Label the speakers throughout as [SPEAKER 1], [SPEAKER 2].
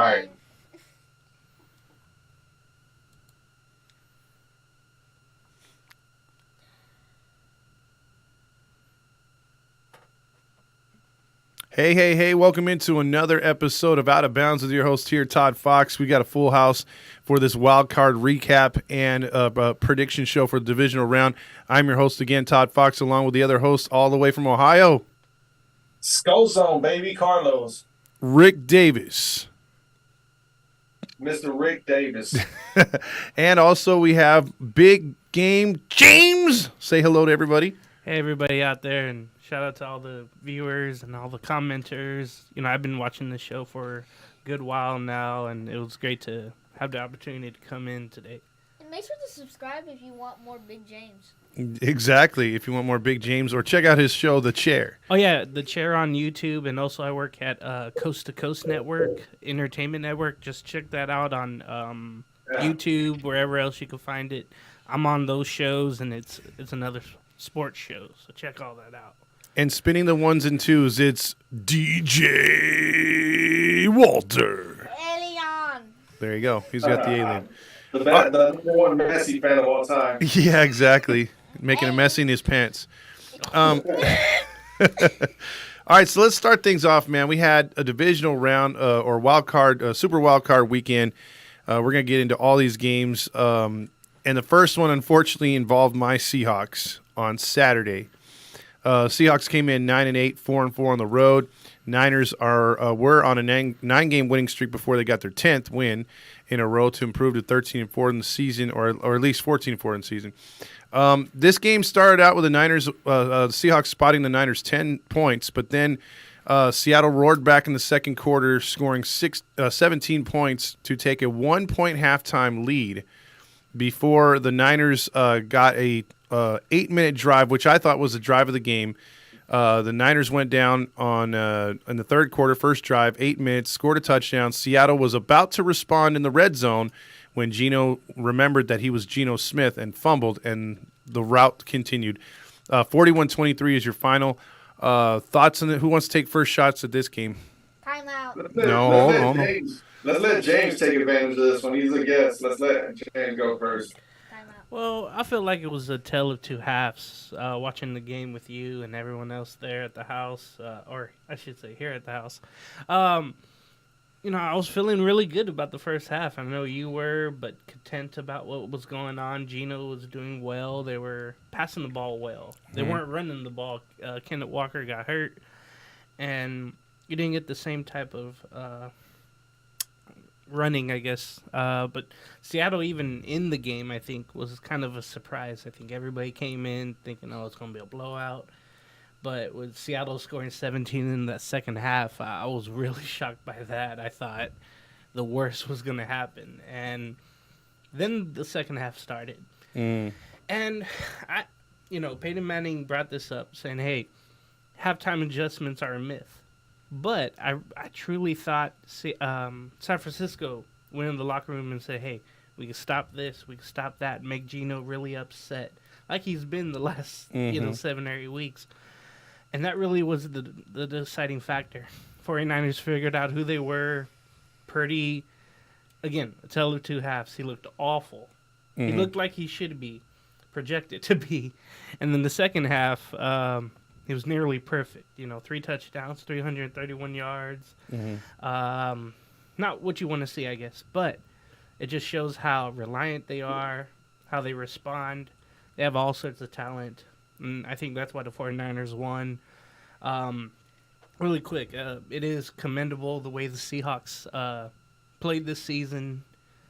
[SPEAKER 1] right.
[SPEAKER 2] Hey, hey, hey, welcome into another episode of Out of Bounds with your host here, Toddfox. We got a full house for this wild card recap and prediction show for the divisional round. I'm your host again, Toddfox, along with the other host all the way from Ohio,
[SPEAKER 1] Skull Zone, baby, Carlos.
[SPEAKER 2] Rick Davis.
[SPEAKER 1] Mr. Rick Davis.
[SPEAKER 2] And also we have Big Game James. Say hello to everybody.
[SPEAKER 3] Hey, everybody out there, and shout out to all the viewers and all the commenters. You know, I've been watching this show for a good while now, and it was great to have the opportunity to come in today.
[SPEAKER 4] And make sure to subscribe if you want more Big James.
[SPEAKER 2] Exactly, if you want more Big James, or check out his show, The Chair.
[SPEAKER 3] Oh, yeah, The Chair on YouTube, and also I work at Coast to Coast Network, Entertainment Network. Just check that out on YouTube, wherever else you can find it. I'm on those shows, and it's another sports show, so check all that out.
[SPEAKER 2] And spinning the ones and twos, it's DJ Walter.
[SPEAKER 4] Alien.
[SPEAKER 2] There you go. He's got the alien.
[SPEAKER 1] The number one Messi fan of all time.
[SPEAKER 2] Yeah, exactly. Making a mess in his pants. All right, so let's start things off, man. We had a divisional round or wild card, super wild card weekend. We're going to get into all these games. And the first one, unfortunately, involved my Seahawks on Saturday. Seahawks came in 9-8, 4-4 on the road. Niners were on a nine-game winning streak before they got their 10th win in a row to improve to 13-4 in the season, or at least 14-4 in the season. This game started out with the Seahawks spotting the Niners 10 points, but then Seattle roared back in the second quarter, scoring 17 points to take a 1-point halftime lead before the Niners got a 8-minute drive, which I thought was the drive of the game. The Niners went down on in the third quarter, first drive, 8 minutes, scored a touchdown. Seattle was about to respond in the red zone when Geno remembered that he was Geno Smith and fumbled, and the route continued. 41-23 is your final. Thoughts on it? Who wants to take first shots at this game?
[SPEAKER 4] Timeout.
[SPEAKER 2] Hold on.
[SPEAKER 1] Let's let James take advantage of this one. He's a guest. Let's let James go first.
[SPEAKER 4] Timeout.
[SPEAKER 3] Well, I feel like it was a tale of two halves, watching the game with you and everyone else there at the house, or I should say here at the house. You know, I was feeling really good about the first half. I know you were, but content about what was going on. Geno was doing well. They were passing the ball well. They weren't running the ball. Kenneth Walker got hurt, and you didn't get the same type of running, I guess. But Seattle, even in the game, I think, was kind of a surprise. I think everybody came in thinking, oh, it's going to be a blowout. But with Seattle scoring 17 in that second half, I was really shocked by that. I thought the worst was going to happen. And then the second half started. And, Peyton Manning brought this up, saying, hey, halftime adjustments are a myth. But I truly thought San Francisco went in the locker room and said, hey, we can stop this, we can stop that, make Geno really upset, like he's been the last 7 or 8 weeks. And that really was the deciding factor. 49ers figured out who they were. Purdy, again, a tale of two halves. He looked awful. He looked like he should be projected to be. And then the second half, he was nearly perfect. 3 touchdowns, 331 yards. Not what you want to see, I guess. But it just shows how reliant they are, how they respond. They have all sorts of talent. And I think that's why the 49ers won. Really quick, it is commendable the way the Seahawks played this season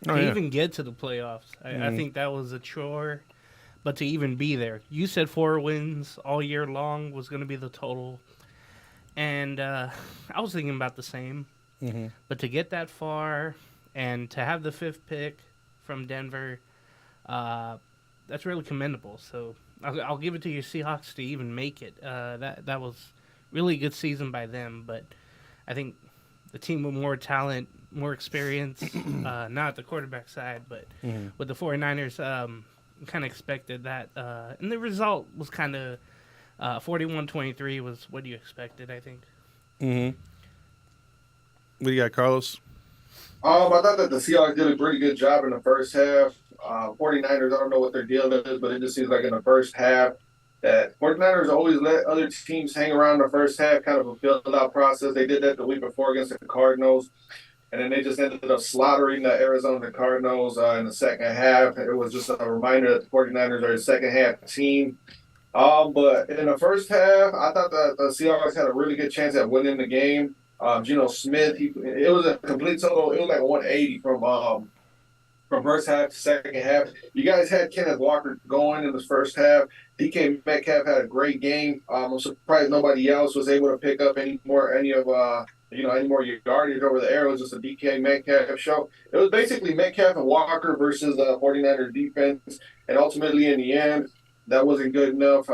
[SPEAKER 3] to even get to the playoffs. I think that was a chore, but to even be there. You said 4 wins all year long was going to be the total. And I was thinking about the same. But to get that far and to have the 5th pick from Denver, that's really commendable. So I'll give it to your Seahawks to even make it. That was really good season by them, but I think the team with more talent, more experience, not at the quarterback side, but with the 49ers, kind of expected that. And the result was kind of 41-23 was what you expected, I think.
[SPEAKER 2] What do you got, Carlos?
[SPEAKER 1] I thought that the Seahawks did a pretty good job in the first half. 49ers, I don't know what their deal is, but it just seems like in the first half that 49ers always let other teams hang around the first half, kind of a build-out process. They did that the week before against the Cardinals, and then they just ended up slaughtering the Arizona Cardinals in the second half. It was just a reminder that the 49ers are a second-half team. But in the first half, I thought that the Seahawks had a really good chance at winning the game. Geno Smith, it was a complete total. It was like a 180 from first half to second half. You guys had Kenneth Walker going in the first half. DK Metcalf had a great game. I'm surprised nobody else was able to pick up any more yardage over the air. It was just a DK Metcalf show. It was basically Metcalf and Walker versus the 49ers defense, and ultimately in the end, that wasn't good enough.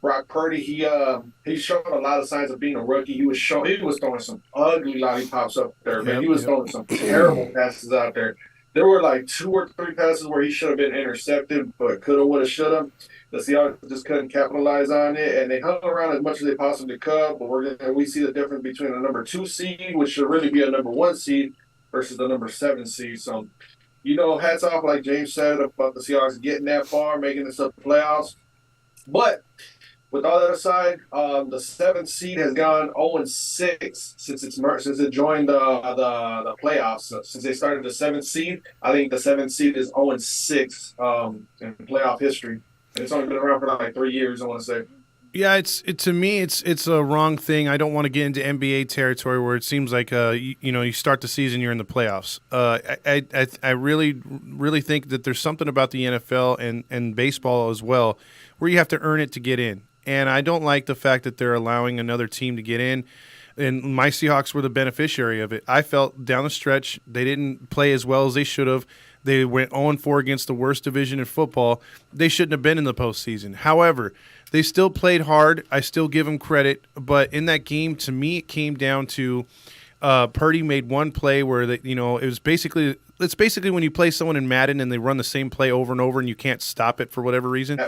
[SPEAKER 1] Brock Purdy, he showed a lot of signs of being a rookie. He was throwing some ugly lollipops up there, man. He was throwing some terrible passes out there. There were like 2 or 3 passes where he should have been intercepted, but coulda, woulda, shoulda. The Seahawks just couldn't capitalize on it, and they hung around as much as they possibly could. But we see the difference between a number 2 seed, which should really be a number 1 seed, versus the number 7 seed. So, hats off, like James said, about the Seahawks getting that far, making this up playoffs. But with all that aside, the 7th seed has gone 0-6 since it joined the playoffs. Since they started the 7th seed, I think the 7th seed is 0-6 in playoff history. And it's only been around for like 3 years, I want to say.
[SPEAKER 2] Yeah, to me, it's a wrong thing. I don't want to get into NBA territory where it seems like you start the season, you're in the playoffs. I really think that there's something about the NFL and baseball as well where you have to earn it to get in. And I don't like the fact that they're allowing another team to get in. And my Seahawks were the beneficiary of it. I felt down the stretch they didn't play as well as they should have. They went 0-4 against the worst division in football. They shouldn't have been in the postseason. However, they still played hard. I still give them credit. But in that game, to me, it came down to Purdy made one play where it's basically when you play someone in Madden and they run the same play over and over and you can't stop it for whatever reason.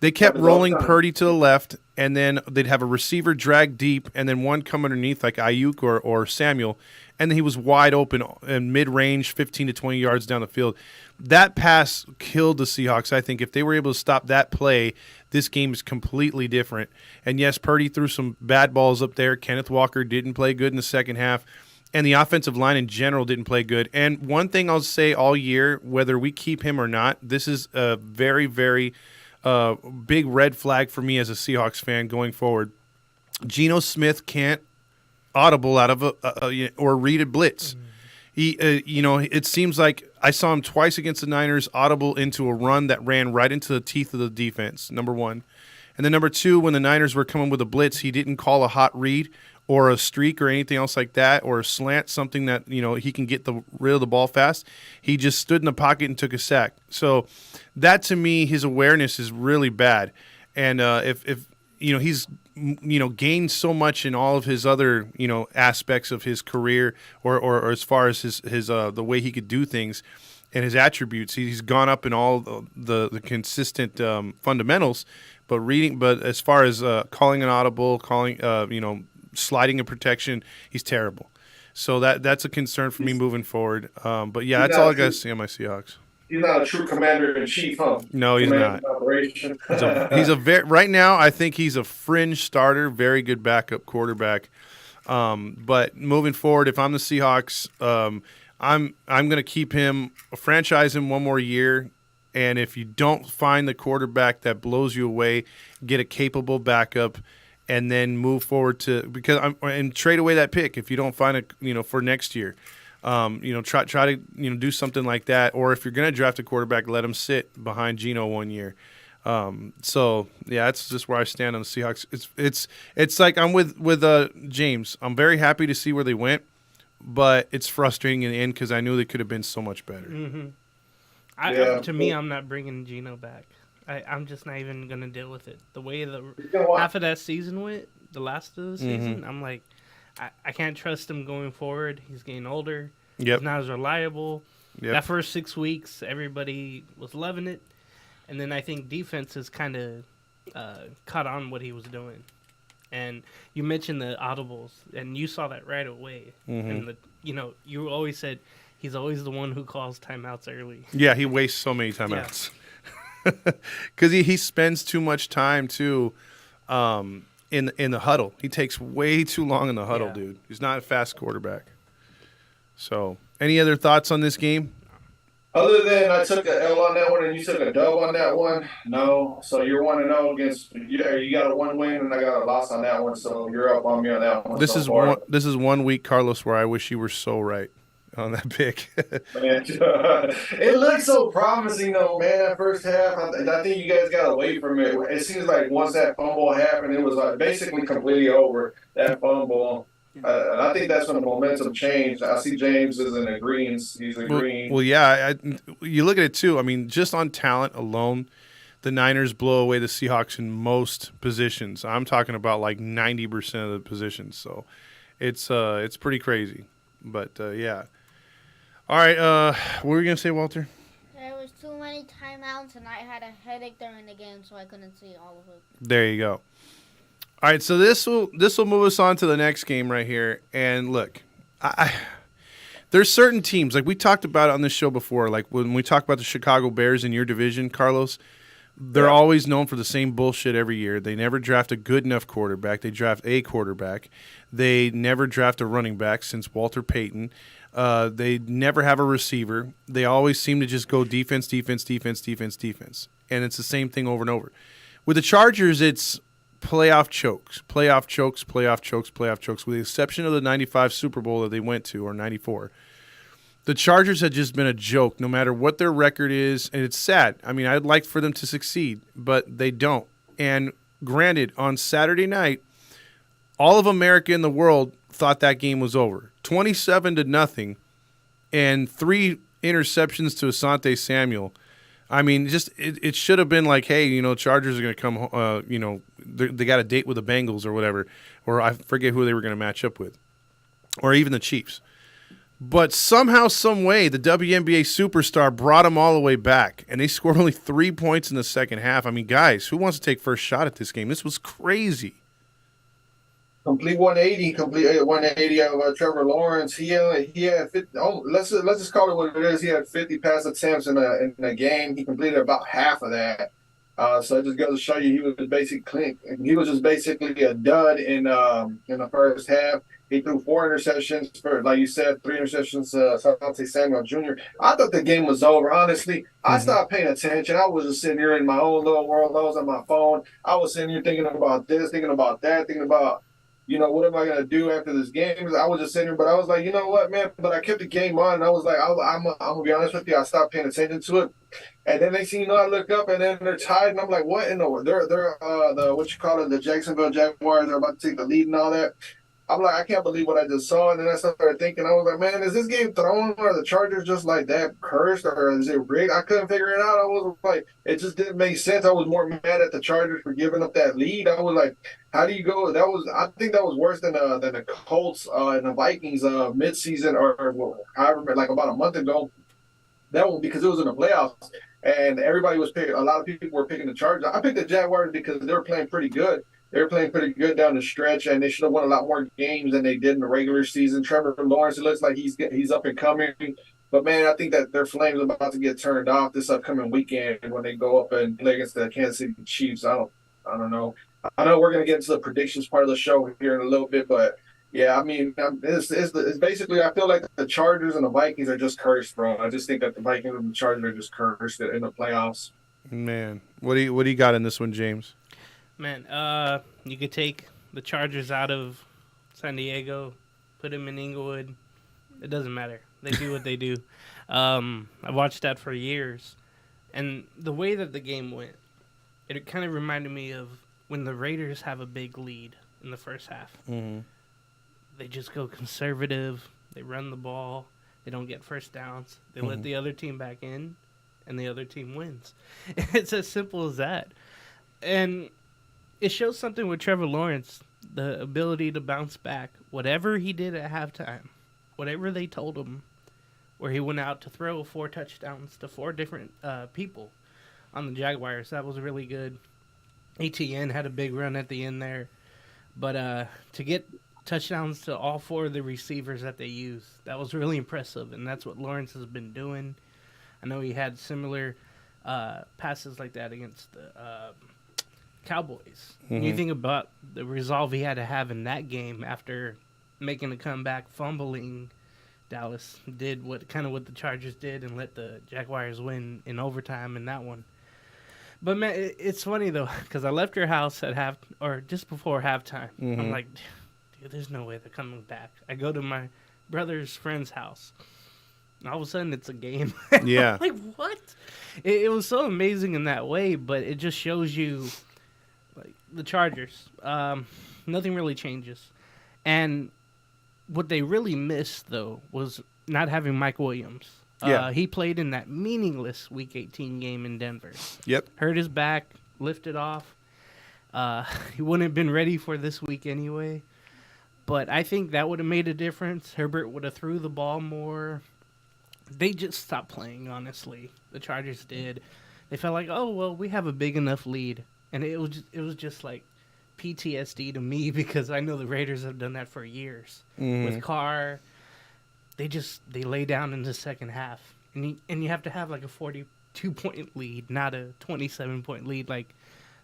[SPEAKER 2] They kept rolling Purdy to the left, and then they'd have a receiver drag deep, and then one come underneath like Ayuk or Samuel, and then he was wide open in mid-range, 15 to 20 yards down the field. That pass killed the Seahawks. I think if they were able to stop that play, this game is completely different. And, yes, Purdy threw some bad balls up there. Kenneth Walker didn't play good in the second half, and the offensive line in general didn't play good. And one thing I'll say all year, whether we keep him or not, this is a very, very big red flag for me as a Seahawks fan going forward. Geno Smith can't audible out of or read a blitz. He, it seems like I saw him twice against the Niners audible into a run that ran right into the teeth of the defense, number one. And then number two, when the Niners were coming with a blitz, he didn't call a hot read or a streak or anything else like that, or a slant, something that he can get rid of the ball fast. He just stood in the pocket and took a sack. So that, to me, his awareness is really bad. And if he's gained so much in all of his other aspects of his career, or as far as his the way he could do things and his attributes, he's gone up in all the consistent fundamentals. But as far as calling an audible, sliding a protection, he's terrible. So that's a concern for me moving forward. But yeah, that's all I got to see on my Seahawks.
[SPEAKER 1] He's not a true commander-in-chief, huh?
[SPEAKER 2] No, he's not. He's right now, I think he's a fringe starter, very good backup quarterback. But moving forward, if I'm the Seahawks, I'm going to keep him, franchise him one more year. And if you don't find the quarterback that blows you away, get a capable backup, and then move forward and trade away that pick if you don't find for next year. Try to do something like that. Or if you're going to draft a quarterback, let him sit behind Geno 1 year. So yeah, that's just where I stand on the Seahawks. It's like I'm with James. I'm very happy to see where they went, but it's frustrating in the end because I knew they could have been so much better.
[SPEAKER 3] Mm-hmm. To me, I'm not bringing Geno back. I'm just not even going to deal with it. The way half of that season went, the last of the season, I'm like, I can't trust him going forward. He's getting older.
[SPEAKER 2] Yep.
[SPEAKER 3] He's not as reliable.
[SPEAKER 2] Yep.
[SPEAKER 3] That first 6 weeks, everybody was loving it. And then I think defense has kind of caught on what he was doing. And you mentioned the audibles, and you saw that right away in you always said he's always the one who calls timeouts early.
[SPEAKER 2] Yeah, he wastes so many timeouts because he spends too much time too in the huddle. He takes way too long in the huddle, dude. He's not a fast quarterback. So, any other thoughts on this game?
[SPEAKER 1] Other than I took an L on that one and you took a dub on that one, no. So you're 1-0 against. Yeah, you got a 1 win and I got a loss on that one. So you're up on me on that one.
[SPEAKER 2] This is 1 week, Carlos, where I wish you were so right on that pick.
[SPEAKER 1] Man, it looked so promising though, man. That first half, I think you guys got away from it. It seems like once that fumble happened, it was like basically completely over. That fumble. I think that's when the momentum changed. I see James is in agreement. He's agreeing.
[SPEAKER 2] Well, yeah. You look at it too. I mean, just on talent alone, the Niners blow away the Seahawks in most positions. I'm talking about like 90% of the positions. So it's pretty crazy. But yeah. All right. What were you gonna say, Walter?
[SPEAKER 4] There was too many timeouts, and I had a headache during the game, so I couldn't see all of it.
[SPEAKER 2] There you go. All right, so this will move us on to the next game right here. And look, there's certain teams, like we talked about on this show before, like when we talk about the Chicago Bears in your division, Carlos, they're always known for the same bullshit every year. They never draft a good enough quarterback. They draft a quarterback. They never draft a running back since Walter Payton. They never have a receiver. They always seem to just go defense, defense, defense, defense, defense. And it's the same thing over and over. With the Chargers, it's playoff chokes, playoff chokes, playoff chokes, playoff chokes, with the exception of the 95 Super Bowl that they went to, or 94. The Chargers had just been a joke no matter what their record is, and it's sad. I mean, I'd like for them to succeed, but they don't. And granted, on Saturday night, all of America in the world thought that game was over. 27-0 and 3 interceptions to Asante Samuel. I mean, just it should have been like, hey, Chargers are going to come, they got a date with the Bengals or whatever, or I forget who they were going to match up with, or even the Chiefs. But somehow, some way, the WNBA superstar brought them all the way back, and they scored only 3 points in the second half. I mean, guys, who wants to take first shot at this game? This was crazy.
[SPEAKER 1] Complete 180 of Trevor Lawrence. He had 50, let's just call it what it is. He had 50 pass attempts in a game. He completed about half of that. So it just goes to show you he was just basically a dud in the first half. He threw 4 interceptions for, like you said, 3 interceptions to Asante Samuel Jr. I thought the game was over, honestly. I stopped paying attention. I was just sitting here in my own little world. I was on my phone. I was sitting here thinking about this, thinking about that, thinking about, what am I going to do after this game? I was just sitting here, but I was like, you know what, man? But I kept the game on, and I was like, I'm going to be honest with you. I stopped paying attention to it. And then next thing you know, I look up, and then they're tied, and I'm like, what in the world? They're the Jacksonville Jaguars are about to take the lead and all that. I'm like, I can't believe what I just saw. And then I started thinking, I was like, man, is this game thrown? Or the Chargers just like that cursed? Or is it rigged? I couldn't figure it out. I was like, it just didn't make sense. I was more mad at the Chargers for giving up that lead. I was like, how do you go? I think that was worse than the Colts and the Vikings midseason or however, like about a month ago. That one, because it was in the playoffs. And everybody was picking, a lot of people were picking the Chargers. I picked the Jaguars because they were playing pretty good. They were playing pretty good down the stretch, and they should have won a lot more games than they did in the regular season. Trevor Lawrence, it looks like he's up and coming. But, man, I think that their flames are about to get turned off this upcoming weekend when they go up and play against the Kansas City Chiefs. I don't know. I know we're going to get into the predictions part of the show here in a little bit, but, yeah, I mean, it's basically I feel like the Chargers and the Vikings are just cursed, bro. I just think that the Vikings and the Chargers are just cursed in the playoffs.
[SPEAKER 2] Man, what do you got in this one, James?
[SPEAKER 3] Man, you could take the Chargers out of San Diego, put them in Inglewood. It doesn't matter. They do what they do. I watched that for years. And the way that the game went, it kind of reminded me of when the Raiders have a big lead in the first half.
[SPEAKER 2] Mm-hmm.
[SPEAKER 3] They just go conservative. They run the ball. They don't get first downs. They let the other team back in, and the other team wins. It's as simple as that. And it shows something with Trevor Lawrence, the ability to bounce back. Whatever he did at halftime, whatever they told him, where he went out to throw 4 touchdowns to 4 different people on the Jaguars, that was really good. ETN had a big run at the end there. But to get touchdowns to all 4 of the receivers that they used. That was really impressive, and that's what Lawrence has been doing. I know he had similar passes like that against the Cowboys.
[SPEAKER 2] Mm-hmm.
[SPEAKER 3] You think about the resolve he had to have in that game after making a comeback, fumbling. Dallas did what the Chargers did and let the Jaguars win in overtime in that one. But man, it's funny though, because I left your house at just before halftime.
[SPEAKER 2] Mm-hmm.
[SPEAKER 3] I'm like, dude, there's no way they're coming back. I go to my brother's friend's house. And all of a sudden, it's a game.
[SPEAKER 2] Yeah.
[SPEAKER 3] Like, what? It was so amazing in that way, but it just shows you, like, the Chargers. Nothing really changes. And what they really missed, though, was not having Mike Williams.
[SPEAKER 2] Yeah.
[SPEAKER 3] He played in that meaningless Week 18 game in Denver.
[SPEAKER 2] Yep.
[SPEAKER 3] Hurt his back, lifted off. He wouldn't have been ready for this week anyway. But I think that would have made a difference. Herbert would have threw the ball more. They just stopped playing, honestly. The Chargers did. They felt like, oh, well, we have a big enough lead. And it was just like PTSD to me because I know the Raiders have done that for years.
[SPEAKER 2] Mm-hmm.
[SPEAKER 3] With Carr, they lay down in the second half. And you have to have like a 42-point lead, not a 27-point lead like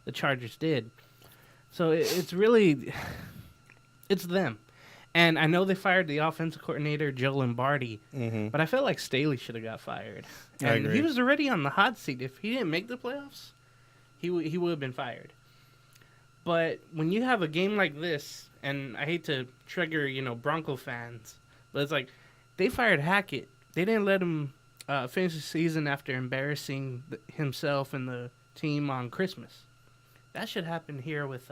[SPEAKER 3] the Chargers did. So it's really, it's them. And I know they fired the offensive coordinator, Joe Lombardi,
[SPEAKER 2] Mm-hmm.
[SPEAKER 3] but I felt like Staley should have got fired.
[SPEAKER 2] I
[SPEAKER 3] And
[SPEAKER 2] agree.
[SPEAKER 3] he was already on the hot seat. If he didn't make the playoffs, he would have been fired. But when you have a game like this, and I hate to trigger, Bronco fans, but it's like they fired Hackett. They didn't let him finish the season after embarrassing himself and the team on Christmas. That should happen here with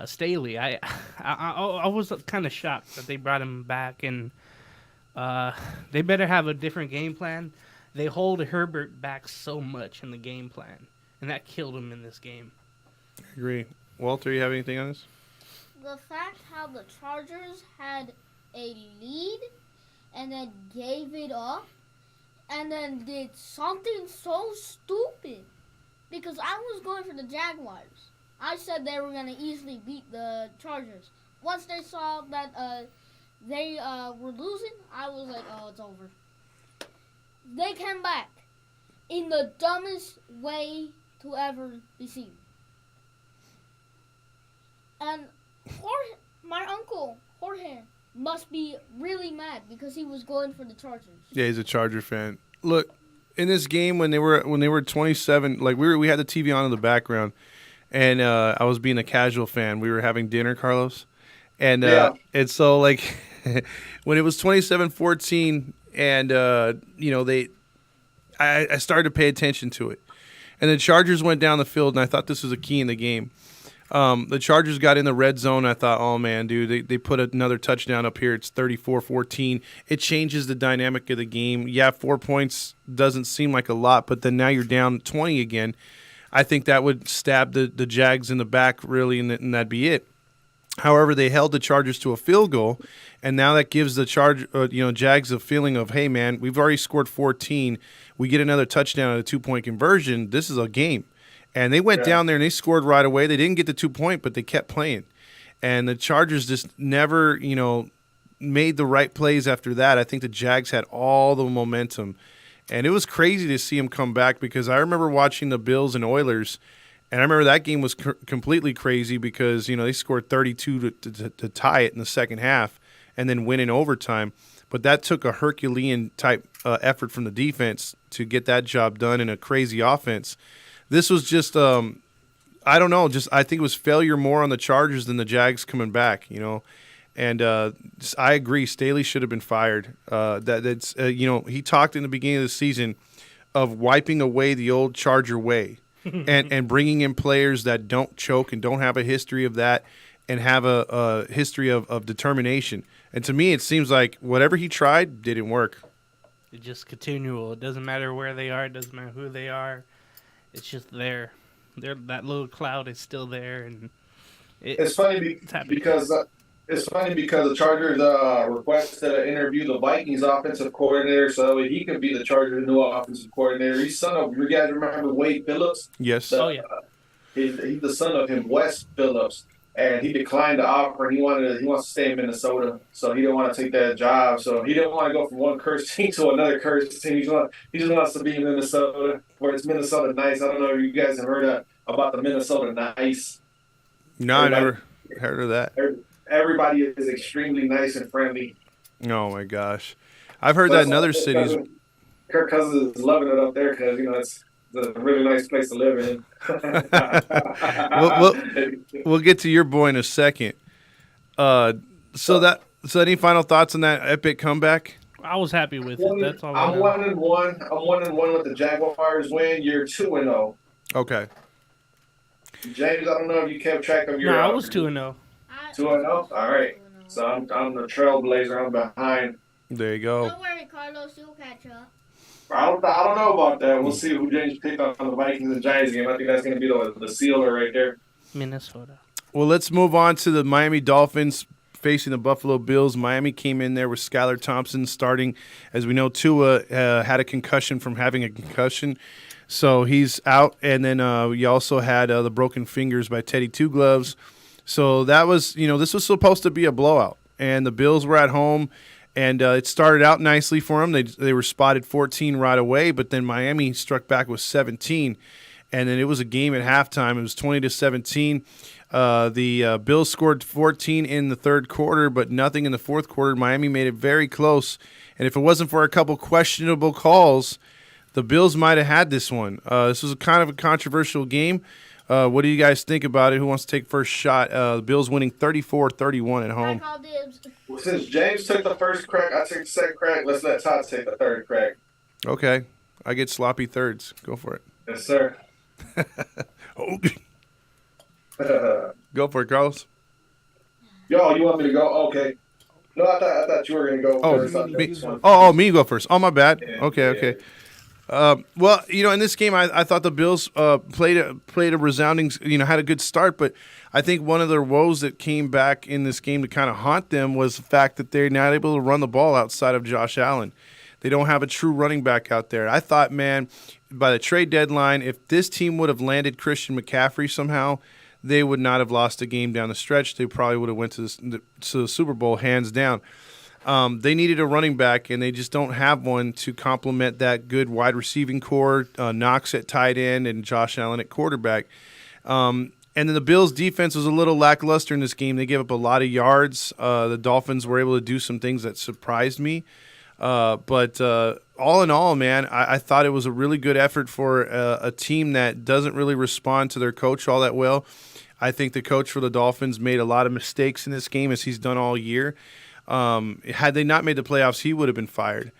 [SPEAKER 3] Staley. I was kind of shocked that they brought him back, and they better have a different game plan. They hold Herbert back so much in the game plan, and that killed him in this game.
[SPEAKER 2] I agree. Walter, you have anything on this?
[SPEAKER 4] The fact how the Chargers had a lead and then gave it up and then did something so stupid. Because I was going for the Jaguars. I said they were going to easily beat the Chargers. Once they saw that they were losing, I was like, oh, it's over. They came back in the dumbest way to ever be seen. And my uncle, Jorge, must be really mad because he was going for the Chargers.
[SPEAKER 2] Yeah, he's a Charger fan. Look, in this game when they were 27, like we had the TV on in the background, and I was being a casual fan. We were having dinner, Carlos, and and so like when it was 27-14, and I started to pay attention to it, and the Chargers went down the field, and I thought this was a key in the game. The Chargers got in the red zone. I thought, oh, man, dude, they put another touchdown up here. It's 34-14. It changes the dynamic of the game. Yeah, 4 points doesn't seem like a lot, but then now you're down 20 again. I think that would stab the Jags in the back, really, and that'd be it. However, they held the Chargers to a field goal, and now that gives the Jags a feeling of, hey, man, we've already scored 14. We get another touchdown at a 2-point conversion. This is a game. And they went down there and they scored right away. They didn't get the 2-point, but they kept playing. And the Chargers just never, made the right plays after that. I think the Jags had all the momentum. And it was crazy to see them come back because I remember watching the Bills and Oilers, and I remember that game was completely crazy because, they scored 32 to tie it in the second half and then win in overtime. But that took a Herculean-type effort from the defense to get that job done in a crazy offense. This was just, I don't know, I think it was failure more on the Chargers than the Jags coming back, And I agree, Staley should have been fired. He talked in the beginning of the season of wiping away the old Charger way and bringing in players that don't choke and don't have a history of that and have a history of determination. And to me, it seems like whatever he tried didn't work.
[SPEAKER 3] It's just continual. It doesn't matter where they are. It doesn't matter who they are. It's just there. That little cloud is still there, and
[SPEAKER 1] it's funny because the Chargers requested to interview the Vikings offensive coordinator so he could be the Chargers' new offensive coordinator. He's son of, you guys remember Wade Phillips?
[SPEAKER 2] Yes.
[SPEAKER 3] Yeah.
[SPEAKER 1] He's the son of him, Wes Phillips. and he declined the offer. And he wants to stay in Minnesota, so he didn't want to take that job. So he didn't want to go from one cursed team to another cursed team. He just wants to be in Minnesota, where it's Minnesota nice. I don't know if you guys have heard about the Minnesota nice.
[SPEAKER 2] No, I never heard of that.
[SPEAKER 1] Everybody is extremely nice and friendly.
[SPEAKER 2] Oh my gosh, I've heard that in other cities.
[SPEAKER 1] Kirk Cousins is loving it up there because it's a really nice place to live in.
[SPEAKER 2] we'll get to your boy in a second. So any final thoughts on that epic comeback?
[SPEAKER 3] I was happy with it. That's all.
[SPEAKER 1] I'm 1-1. I'm 1-1 with the Jaguars win. You're 2-0.
[SPEAKER 2] Okay.
[SPEAKER 1] James, I don't know if you kept track of your.
[SPEAKER 3] No, I was 2-0.
[SPEAKER 1] 2-0. All right. So I'm the trailblazer. I'm behind.
[SPEAKER 2] There you go.
[SPEAKER 4] Don't worry, Carlos. You'll catch up.
[SPEAKER 1] I don't know about that. We'll see who James picked on the Vikings and Giants game. I think that's going to be the sealer right there.
[SPEAKER 3] Minnesota.
[SPEAKER 2] Well, let's move on to the Miami Dolphins facing the Buffalo Bills. Miami came in there with Skylar Thompson starting. As we know, Tua had a concussion from having a concussion, so he's out. And then we also had the broken fingers by Teddy Two Gloves. So that was, this was supposed to be a blowout. And the Bills were at home. And it started out nicely for them. They were spotted 14 right away, but then Miami struck back with 17. And then it was a game at halftime. It was 20-17. The Bills scored 14 in the third quarter, but nothing in the fourth quarter. Miami made it very close. And if it wasn't for a couple questionable calls, the Bills might have had this one. This was kind of a controversial game. What do you guys think about it? Who wants to take first shot? The Bills winning 34-31 at home.
[SPEAKER 1] Well, since James took the first crack, I took the second crack. Let's let Todd take the third crack.
[SPEAKER 2] Okay. I get sloppy thirds. Go for it.
[SPEAKER 1] Yes, sir.
[SPEAKER 2] Okay. Go for it, Carlos.
[SPEAKER 1] Yo, you want me to go? Okay. No, I thought you were going to go first on this one.
[SPEAKER 2] Me go first. Oh, my bad.
[SPEAKER 1] Yeah,
[SPEAKER 2] okay. Well, in this game, I thought the Bills played a resounding, had a good start, but I think one of their woes that came back in this game to kind of haunt them was the fact that they're not able to run the ball outside of Josh Allen. They don't have a true running back out there. I thought, man, by the trade deadline, if this team would have landed Christian McCaffrey somehow, they would not have lost a game down the stretch. They probably would have went to the Super Bowl hands down. They needed a running back, and they just don't have one to complement that good wide receiving core, Knox at tight end and Josh Allen at quarterback. And then the Bills' defense was a little lackluster in this game. They gave up a lot of yards. The Dolphins were able to do some things that surprised me. But all in all, man, I thought it was a really good effort for a team that doesn't really respond to their coach all that well. I think the coach for the Dolphins made a lot of mistakes in this game, as he's done all year. Had they not made the playoffs, he would have been fired.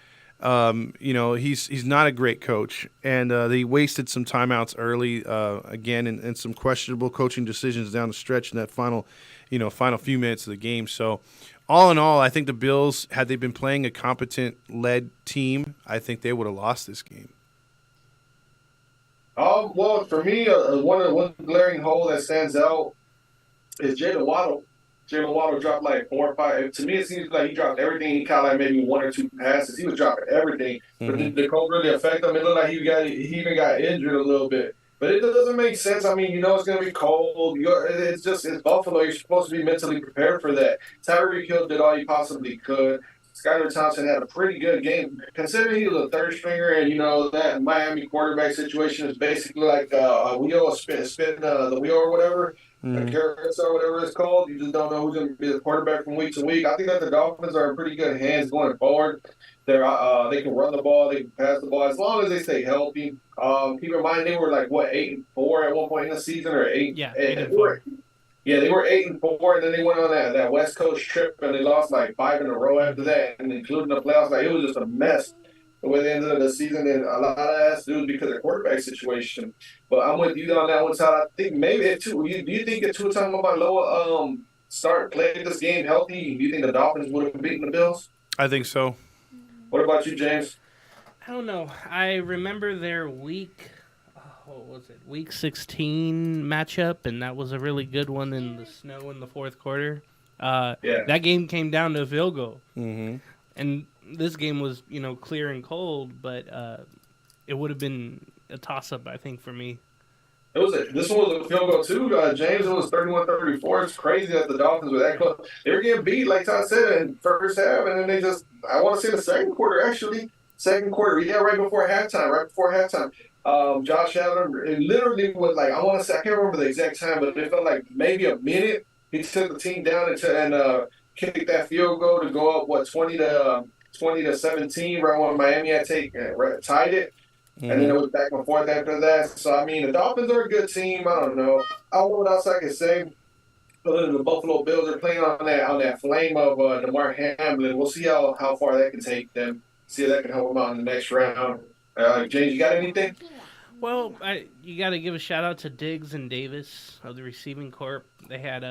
[SPEAKER 2] He's not a great coach, and they wasted some timeouts early again, and some questionable coaching decisions down the stretch in that final few minutes of the game. So, all in all, I think the Bills, had they been playing a competent-led team, I think they would have lost this game.
[SPEAKER 1] Well, for me, one glaring hole that stands out is Jalen Waddle. Jalen Waddle dropped like 4 or 5. To me, it seems like he dropped everything. He caught like maybe 1 or 2 passes. He was dropping everything. Mm-hmm. But did the cold really affect him? It looked like he even got injured a little bit. But it doesn't make sense. I mean, it's going to be cold. It's Buffalo. You're supposed to be mentally prepared for that. Tyreek Hill did all he possibly could. Skylar Thompson had a pretty good game. Considering he was a third stringer, and that Miami quarterback situation is basically like a wheel, spin the wheel or whatever, a carousel or whatever it's called. You just don't know who's going to be the quarterback from week to week. I think that the Dolphins are in pretty good hands going forward. They can run the ball, they can pass the ball as long as they stay healthy. Keep in mind they were like 8-4 at one point in the season, or 8.
[SPEAKER 3] Yeah, 8-4.
[SPEAKER 1] Yeah, they were 8-4, and then they went on that West Coast trip, and they lost like 5 in a row after that, and including the playoffs. Like, it was just a mess the way they ended up the season, and a lot of that has to do because of the quarterback situation. But I'm with you on that one side. I think maybe do you think if Tua Tagovailoa played this game healthy, do you think the Dolphins would have beaten the Bills?
[SPEAKER 2] I think so.
[SPEAKER 1] What about you, James?
[SPEAKER 3] I don't know. I remember their week 16 matchup, and that was a really good one in the snow in the fourth quarter. That game came down to a field goal.
[SPEAKER 2] Mm-hmm.
[SPEAKER 3] And this game was, clear and cold, but it would have been a toss-up, I think, for me.
[SPEAKER 1] This one was a field goal too, James. It was 31-34. It's crazy that the Dolphins were that close. They were getting beat, like Todd said, in first half, and then they just, I want to say the second quarter, actually. Second quarter, yeah, right before halftime. Josh Allen, it literally was like, I want to say, I can't remember the exact time, but it felt like maybe a minute. He took the team down and kicked that field goal to go up, 20-17, right when Miami had tied it. And then it was back and forth after that. So, I mean, the Dolphins are a good team. I don't know. I don't know what else I can say. Other than the Buffalo Bills are playing on that flame of DeMar Hamlin. We'll see how far that can take them. See if that can help them out in the next round. James, you got anything?
[SPEAKER 3] Well, you got to give a shout out to Diggs and Davis of the receiving corps. They had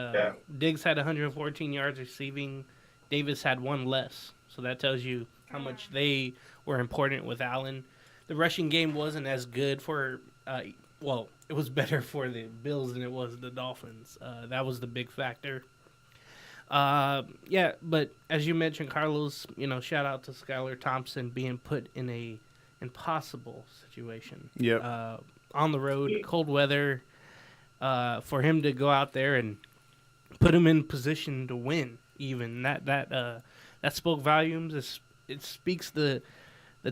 [SPEAKER 3] Diggs had 114 yards receiving. Davis had one less. So that tells you how much they were important with Allen. The rushing game wasn't as good for, it was better for the Bills than it was the Dolphins. That was the big factor. But as you mentioned, Carlos, shout out to Skylar Thompson being put in a impossible situation.
[SPEAKER 2] Yep.
[SPEAKER 3] On the road, cold weather, for him to go out there and put him in position to win. Even that spoke volumes. It speaks the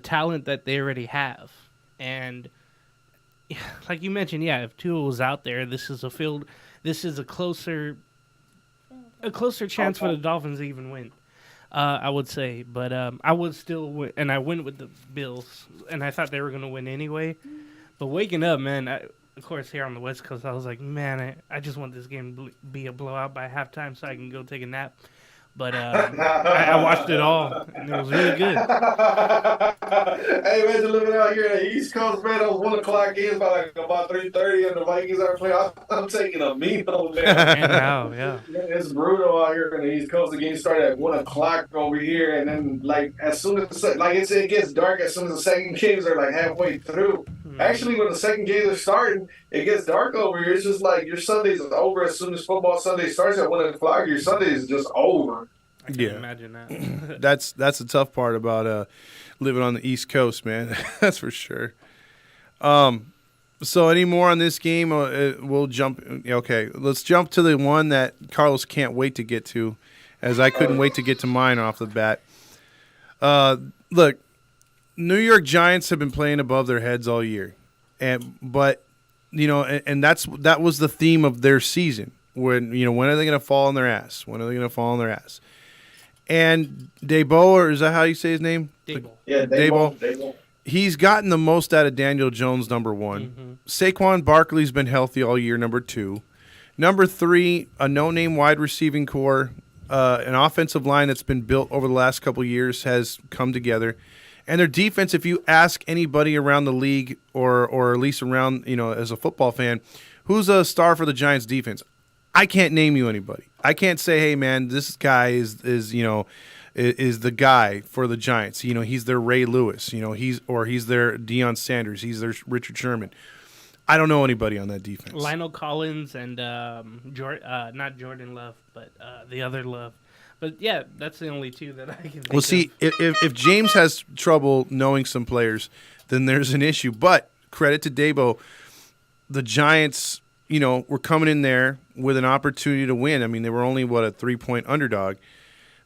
[SPEAKER 3] talent that they already have. And like you mentioned, if Tua was out there, this is a closer chance for the Dolphins to even win. I would say, but I would still win, and I went with the Bills, and I thought they were going to win anyway. But waking up, man, of course here on the West Coast, I was like, man, I just want this game to be a blowout by halftime so I can go take a nap. But I watched it all, and it was really good.
[SPEAKER 1] Hey, imagine living out here in the East Coast, man. Those 1 o'clock games by about 3:30, and the Vikings are playing. I'm taking a meal, man.
[SPEAKER 3] And now, yeah.
[SPEAKER 1] It's brutal out here in the East Coast. The game started at 1 o'clock over here, and then as soon as it gets dark, as soon as the second games are halfway through. Actually, when the second games are starting, it gets dark over here. It's just like your Sunday's over as soon as football Sunday starts at 1 o'clock. Your Sunday is just over.
[SPEAKER 3] I can imagine that.
[SPEAKER 2] That's the tough part about living on the East Coast, man. That's for sure. So any more on this game? We'll jump. Okay, let's jump to the one that Carlos can't wait to get to, as I couldn't wait to get to mine off the bat. Look, New York Giants have been playing above their heads all year, but that was the theme of their season. When are they going to fall on their ass? When are they going to fall on their ass? And Debo, or is that how you say his name?
[SPEAKER 3] Debo.
[SPEAKER 1] Yeah, Debo.
[SPEAKER 2] He's gotten the most out of Daniel Jones, number one.
[SPEAKER 3] Mm-hmm.
[SPEAKER 2] Saquon Barkley's been healthy all year, number two. Number three, a no-name wide receiving core, an offensive line that's been built over the last couple of years has come together. And their defense, if you ask anybody around the league or at least around, as a football fan, who's a star for the Giants defense? I can't name you anybody. I can't say, hey, man, this guy is the guy for the Giants. He's their Ray Lewis. He's their Deion Sanders. He's their Richard Sherman. I don't know anybody on that defense.
[SPEAKER 3] Lionel Collins and not Jordan Love, but the other Love. But, yeah, that's the only two that I can think of.
[SPEAKER 2] Well, see, if James has trouble knowing some players, then there's an issue. But credit to Debo, the Giants, were coming in there with an opportunity to win. I mean, they were only, a 3-point underdog.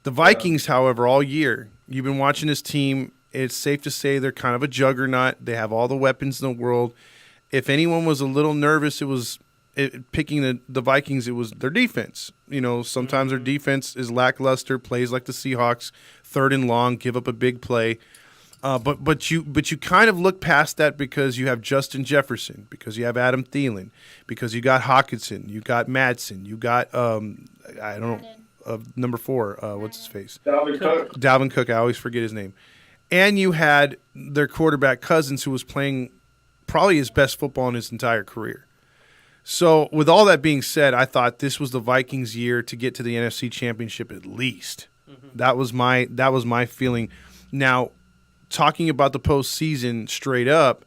[SPEAKER 2] The Vikings, however, all year, you've been watching this team. It's safe to say they're kind of a juggernaut. They have all the weapons in the world. If anyone was a little nervous, picking the Vikings, it was their defense. Sometimes their defense is lackluster, plays like the Seahawks, third and long, give up a big play. But you kind of look past that because you have Justin Jefferson, because you have Adam Thielen, because you got Hawkinson, you got Madsen, you got number 4, what's his face? Dalvin Cook. I always forget his name. And you had their quarterback Cousins, who was playing probably his best football in his entire career. So with all that being said, I thought this was the Vikings' year to get to the NFC Championship at least. Mm-hmm. That was my feeling. Now, talking about the postseason straight up,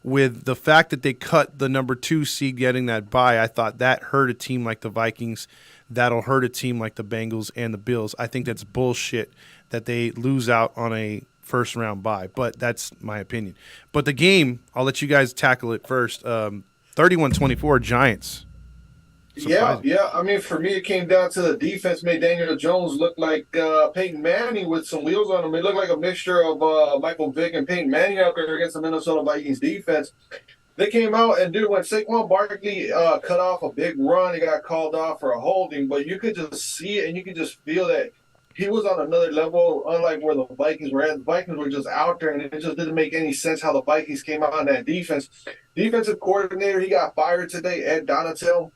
[SPEAKER 2] with the fact that they cut the number 2 seed getting that bye, I thought that hurt a team like the Vikings. That'll hurt a team like the Bengals and the Bills. I think that's bullshit that they lose out on a first-round bye, but that's my opinion. But the game, I'll let you guys tackle it first. 31-24 Giants. Surprising.
[SPEAKER 1] Yeah. I mean, for me, it came down to the defense made Daniel Jones look like Peyton Manning with some wheels on him. It looked like a mixture of Michael Vick and Peyton Manning out there against the Minnesota Vikings defense. They came out and, dude, when Saquon Barkley cut off a big run, he got called off for a holding, but you could just see it and you could just feel that he was on another level, unlike where the Vikings were at. The Vikings were just out there, and it just didn't make any sense how the Vikings came out on that defense. Defensive coordinator, he got fired today, Ed Donatel,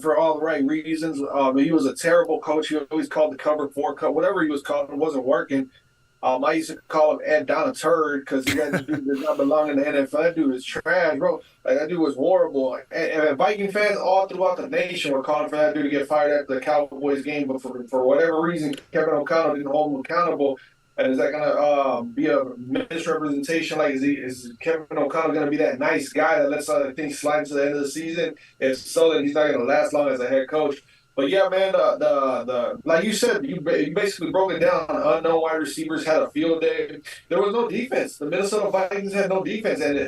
[SPEAKER 1] for all the right reasons. He was a terrible coach. He always called the cover 4 cut, whatever he was called, it wasn't working. I used to call him Ed Donaturd because he got this dude does not belong in the NFL. That dude is trash, bro. Like, that dude was horrible. And Viking fans all throughout the nation were calling for that dude to get fired after the Cowboys game. But for whatever reason, Kevin O'Connell didn't hold him accountable. And is that going to be a misrepresentation? Like, is Kevin O'Connell going to be that nice guy that lets other things slide to the end of the season? If so, then he's not going to last long as a head coach. But yeah, man, the like you said, you basically broke it down. Unknown wide receivers had a field day. There was no defense. The Minnesota Vikings had no defense. And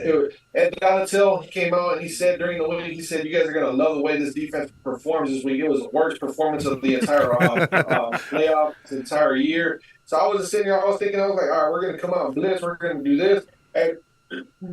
[SPEAKER 1] Ed Donatel, he came out and he said during the week, he said, you guys are going to love the way this defense performs this week. It was the worst performance of the entire playoff, the entire year. So I was just sitting there, I was thinking, I was like, all right, we're going to come out and blitz. We're going to do this. And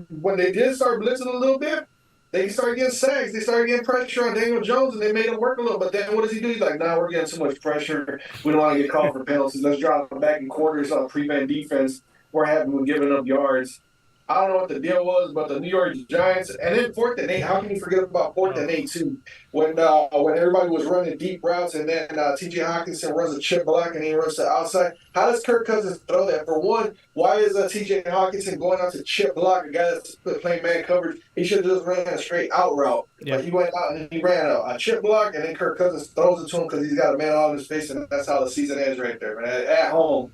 [SPEAKER 1] when they did start blitzing a little bit, they started getting sacks. They started getting pressure on Daniel Jones, and they made him work a little. But then what does he do? He's like, we're getting too much pressure. We don't want to get called for penalties. Let's drop them back in quarters on prevent defense. We're having giving up yards. I don't know what the deal was, but the New York Giants, and then 4th and 8. How can you forget about 4th and 8 too? When everybody was running deep routes, and then T.J. Hawkinson runs a chip block, and he runs to the outside. How does Kirk Cousins throw that? For one, why is T.J. Hawkinson going out to chip block a guy that's playing man coverage? He should have just ran a straight out route. Yeah. But he went out and he ran a chip block, and then Kirk Cousins throws it to him because he's got a man all in his face, and that's how the season ends right there, man. At home.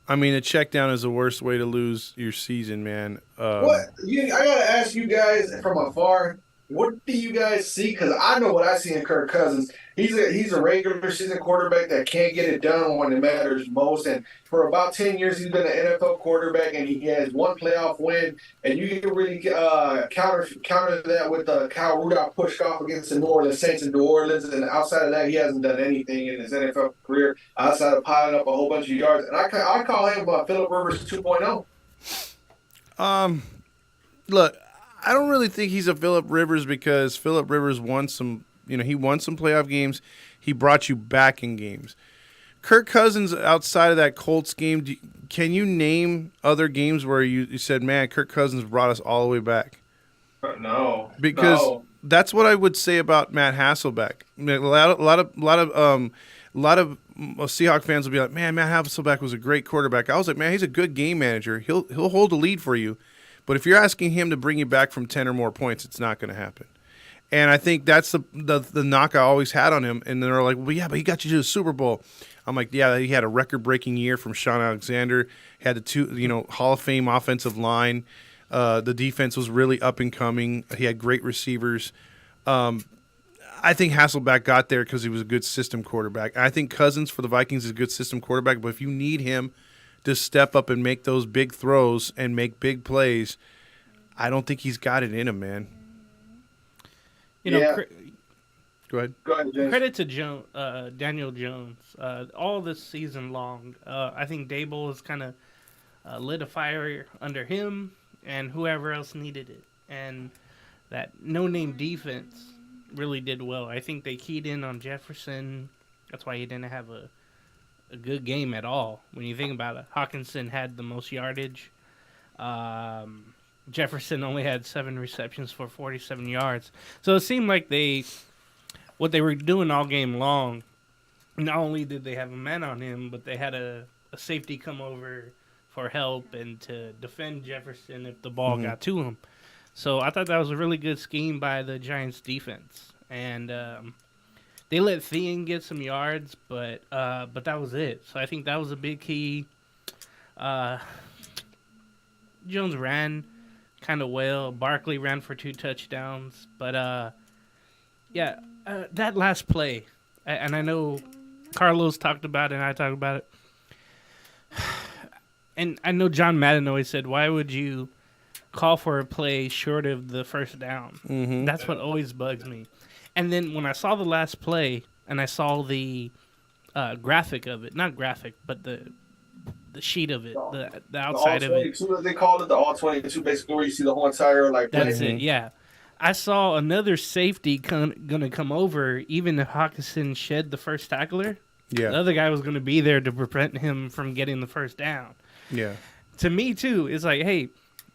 [SPEAKER 2] I mean, a check down is the worst way to lose your season, man.
[SPEAKER 1] I got to ask you guys from afar, what do you guys see? Because I know what I see in Kirk Cousins. He's a regular season quarterback that can't get it done when it matters most. And for about 10 years, he's been an NFL quarterback, and he has one playoff win. And you can really counter that with Kyle Rudolph pushed off against the New Orleans Saints in New Orleans. And outside of that, he hasn't done anything in his NFL career outside of piling up a whole bunch of yards. And I call him Phillip Rivers 2.0.
[SPEAKER 2] Look, I don't really think he's a Phillip Rivers because Phillip Rivers won some playoff games. He brought you back in games. Kirk Cousins, outside of that Colts game, can you name other games where you said, man, Kirk Cousins brought us all the way back?
[SPEAKER 1] No.
[SPEAKER 2] Because that's what I would say about Matt Hasselbeck. A lot of Seahawks fans will be like, man, Matt Hasselbeck was a great quarterback. I was like, man, he's a good game manager. He'll hold the lead for you. But if you're asking him to bring you back from 10 or more points, it's not going to happen. And I think that's the knock I always had on him. And they're like, well, yeah, but he got you to the Super Bowl. I'm like, yeah, he had a record-breaking year from Sean Alexander. He had the 2, Hall of Fame offensive line. The defense was really up and coming. He had great receivers. I think Hasselbeck got there because he was a good system quarterback. I think Cousins for the Vikings is a good system quarterback. But if you need him to step up and make those big throws and make big plays, I don't think he's got it in him, man.
[SPEAKER 3] Go ahead.
[SPEAKER 1] Go ahead, James.
[SPEAKER 3] Credit to Daniel Jones. All this season long, I think Dable has kind of lit a fire under him and whoever else needed it. And that no-name defense really did well. I think they keyed in on Jefferson. That's why he didn't have a good game at all. When you think about it, Hawkinson had the most yardage. Jefferson only had 7 receptions for 47 yards. So it seemed like what they were doing all game long, not only did they have a man on him, but they had a safety come over for help and to defend Jefferson if the ball got to him. So I thought that was a really good scheme by the Giants defense. And they let Thien get some yards, but that was it. So I think that was a big key. Jones ran kind of well. Barkley ran for 2 touchdowns. But, that last play, and I know Carlos talked about it and I talked about it. And I know John Madden always said, why would you call for a play short of the first down.
[SPEAKER 2] Mm-hmm.
[SPEAKER 3] That's what always bugs me. And then when I saw the last play and I saw the graphic of it, not graphic, but the sheet of it, the outside of it.
[SPEAKER 1] They called it the all 22, basically where you see the whole entire
[SPEAKER 3] That's
[SPEAKER 1] play.
[SPEAKER 3] it, yeah. I saw another safety gonna come over, even if Hawkinson shed the first tackler.
[SPEAKER 2] Yeah.
[SPEAKER 3] The other guy was gonna be there to prevent him from getting the first down.
[SPEAKER 2] Yeah.
[SPEAKER 3] To me too, it's like, hey,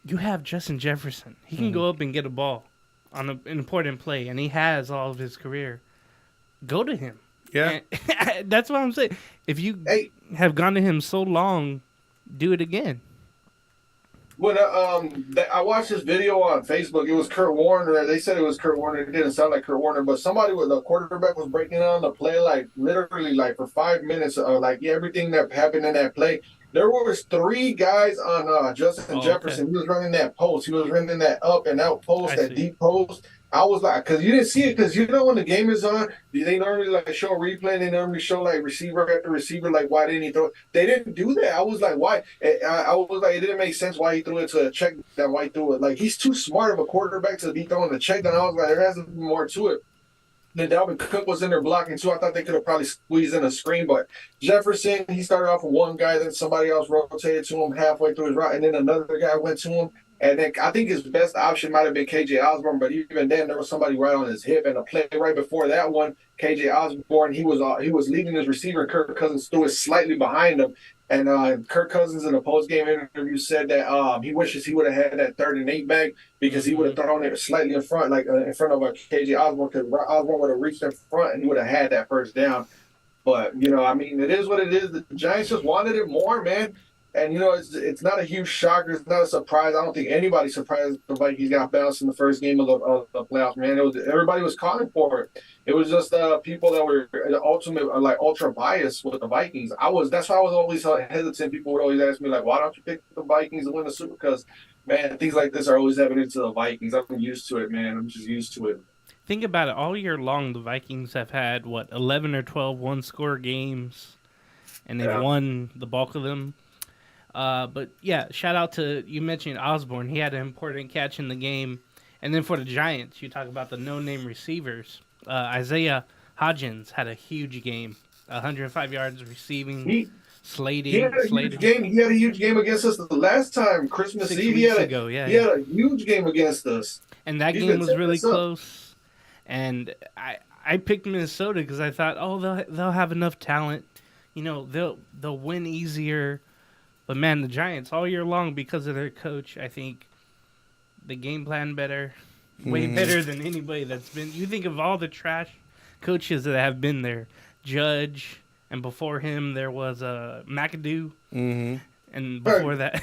[SPEAKER 3] you have Justin Jefferson. He can go up and get a ball on an important play, and he has all of his career. Go to him.
[SPEAKER 2] Yeah.
[SPEAKER 3] And that's what I'm saying. If you have gone to him so long, do it again.
[SPEAKER 1] When I watched this video on Facebook, it was Kurt Warner. They said it was Kurt Warner. It didn't sound like Kurt Warner, but somebody with the quarterback was breaking down the play literally for 5 minutes, everything that happened in that play. There was 3 guys on Justin Jefferson. Okay. He was running that post. He was running that up and out post, deep post. I was like, because you didn't see it, because when the game is on, they normally show a replay, and they normally show receiver after receiver, why didn't he throw it? They didn't do that. I was like, why? I was like, it didn't make sense why he threw it to a check down, why he threw it. He's too smart of a quarterback to be throwing the check down. I was like, there has to be more to it. Then Dalvin Cook was in there blocking too. I thought they could have probably squeezed in a screen, but Jefferson, he started off with one guy, then somebody else rotated to him halfway through his route, and then another guy went to him. And then I think his best option might have been KJ Osborne, but even then there was somebody right on his hip. And the play right before that one, KJ Osborne, he was leading his receiver, and Kirk Cousins threw it slightly behind him. And Kirk Cousins in a post-game interview said that he wishes he would have had that 3rd and 8 back, because he would have thrown it slightly in front, in front of KJ Osborne, because Osborne would have reached in front and he would have had that first down. But, it is what it is. The Giants just wanted it more, man. And, it's not a huge shocker. It's not a surprise. I don't think anybody's surprised the Vikings got bounced in the first game of the playoffs, man. Everybody was calling for it. It was just people that were ultra biased with the Vikings. That's why I was always hesitant. People would always ask me, why don't you pick the Vikings to win the Super? Because, man, things like this are always happening to the Vikings. I'm used to it, man. I'm just used to it.
[SPEAKER 3] Think about it. All year long, the Vikings have had, 11 or 12 one-score games, and they've won the bulk of them. But yeah, shout out to, you mentioned Osborne. He had an important catch in the game. And then for the Giants, you talk about the no-name receivers. Isaiah Hodgins had a huge game, 105 yards receiving, slating.
[SPEAKER 1] He had a huge game against us the last time, Christmas Eve. He had a huge game against us.
[SPEAKER 3] And that game was really close. And I picked Minnesota because I thought, they'll have enough talent. They'll win easier. But, man, the Giants, all year long, because of their coach, I think the game plan better, way better than anybody that's been. You think of all the trash coaches that have been there. Judge, and before him there was McAdoo, and before that,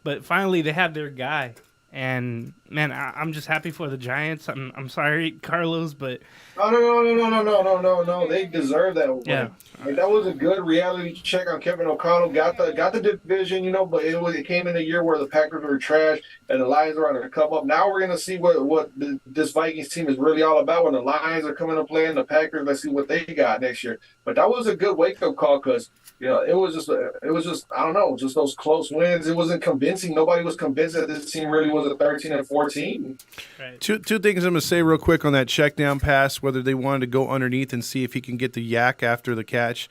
[SPEAKER 3] But finally they have their guy. And, man, I'm just happy for the Giants. I'm sorry, Carlos, but...
[SPEAKER 1] No. They deserve that.
[SPEAKER 3] Yeah.
[SPEAKER 1] That was a good reality check on Kevin O'Connell. Got the division, but it came in a year where the Packers were trash and the Lions were on a come up. Now we're going to see what this Vikings team is really all about when the Lions are coming to play and the Packers. Let's see what they got next year. But that was a good wake-up call because it was just I don't know, just those close wins. It wasn't convincing. Nobody was convinced that this team really was a 13-14.
[SPEAKER 2] Right. Two things I'm going to say real quick on that check down pass, whether they wanted to go underneath and see if he can get the yak after the catch,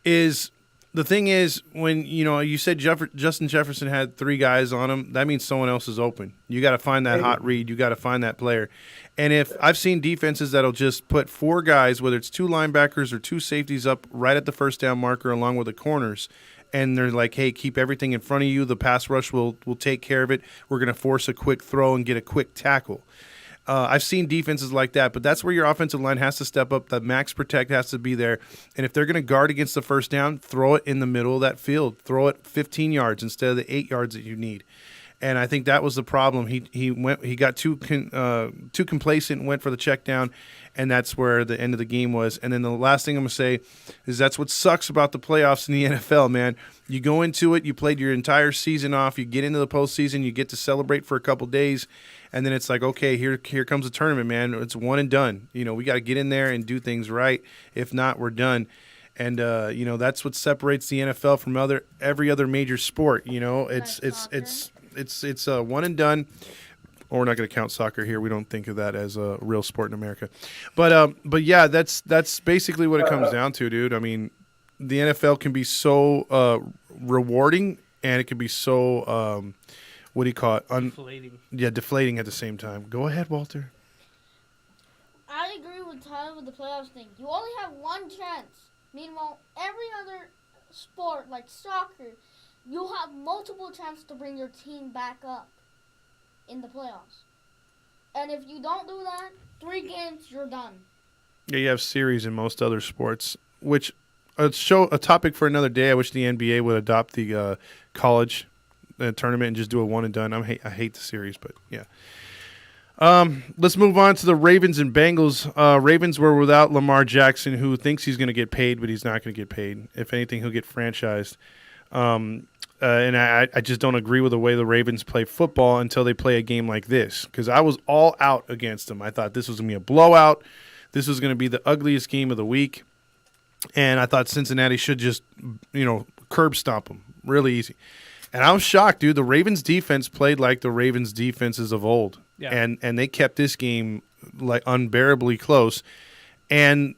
[SPEAKER 2] is the thing is when, you said Justin Jefferson had 3 guys on him, that means someone else is open. You got to find that hot read. You got to find that player. And if I've seen defenses that'll just put 4 guys, whether it's 2 linebackers or 2 safeties up right at the first down marker along with the corners, and they're like, hey, keep everything in front of you. The pass rush will take care of it. We're going to force a quick throw and get a quick tackle. I've seen defenses like that, but that's where your offensive line has to step up. The max protect has to be there. And if they're going to guard against the first down, throw it in the middle of that field. Throw it 15 yards instead of the 8 yards that you need. And I think that was the problem. He got too complacent and went for the check down, and that's where the end of the game was. And then the last thing I'm going to say is that's what sucks about the playoffs in the NFL, man. You go into it, you played your entire season off, you get into the postseason, you get to celebrate for a couple days, and then it's like, okay, here comes the tournament, man. It's one and done. We got to get in there and do things right. If not, we're done. And that's what separates the NFL from every other major sport. It's It's a one and done. Or we're not going to count soccer here. We don't think of that as a real sport in America. But yeah, that's basically what it comes down to, dude. I mean, the NFL can be so rewarding, and it can be so what do you call it?
[SPEAKER 3] Deflating.
[SPEAKER 2] Yeah, deflating at the same time. Go ahead, Walter.
[SPEAKER 4] I agree with Tyler with the playoffs thing. You only have one chance. Meanwhile, every other sport like soccer, you have multiple chances to bring your team back up in the playoffs. And if you don't do that, 3 games, you're done.
[SPEAKER 2] Yeah, you have series in most other sports, which a topic for another day. I wish the NBA would adopt the college tournament and just do a one and done. I hate the series, but yeah. Let's move on to the Ravens and Bengals. Ravens were without Lamar Jackson, who thinks he's going to get paid, but he's not going to get paid. If anything, he'll get franchised. And I just don't agree with the way the Ravens play football until they play a game like this, because I was all out against them. I thought this was going to be a blowout. This was going to be the ugliest game of the week. And I thought Cincinnati should just, curb stomp them. Really easy. And I was shocked, dude. The Ravens defense played like the Ravens defenses of old.
[SPEAKER 3] Yeah.
[SPEAKER 2] And they kept this game like unbearably close. And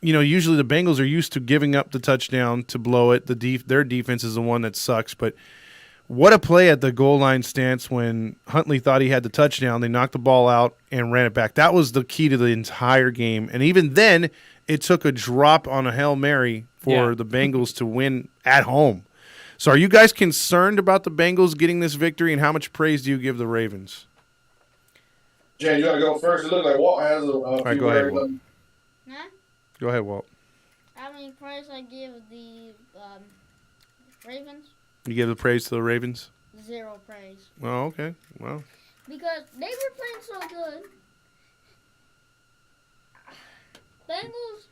[SPEAKER 2] usually the Bengals are used to giving up the touchdown to blow it. Their defense is the one that sucks. But what a play at the goal line stance when Huntley thought he had the touchdown. They knocked the ball out and ran it back. That was the key to the entire game. And even then, it took a drop on a Hail Mary for the Bengals to win at home. So are you guys concerned about the Bengals getting this victory, and how much praise do you give the Ravens?
[SPEAKER 1] Jen, you got to go first. It looks like Walt has a
[SPEAKER 2] All right,
[SPEAKER 1] few
[SPEAKER 2] go ahead,
[SPEAKER 1] words.
[SPEAKER 2] Walt.
[SPEAKER 4] Huh?
[SPEAKER 2] Go ahead, Walt.
[SPEAKER 4] How many praise I give the Ravens?
[SPEAKER 2] You give the praise to the Ravens?
[SPEAKER 4] 0 praise.
[SPEAKER 2] Oh, okay. Well,
[SPEAKER 4] Because they were playing so good. Bengals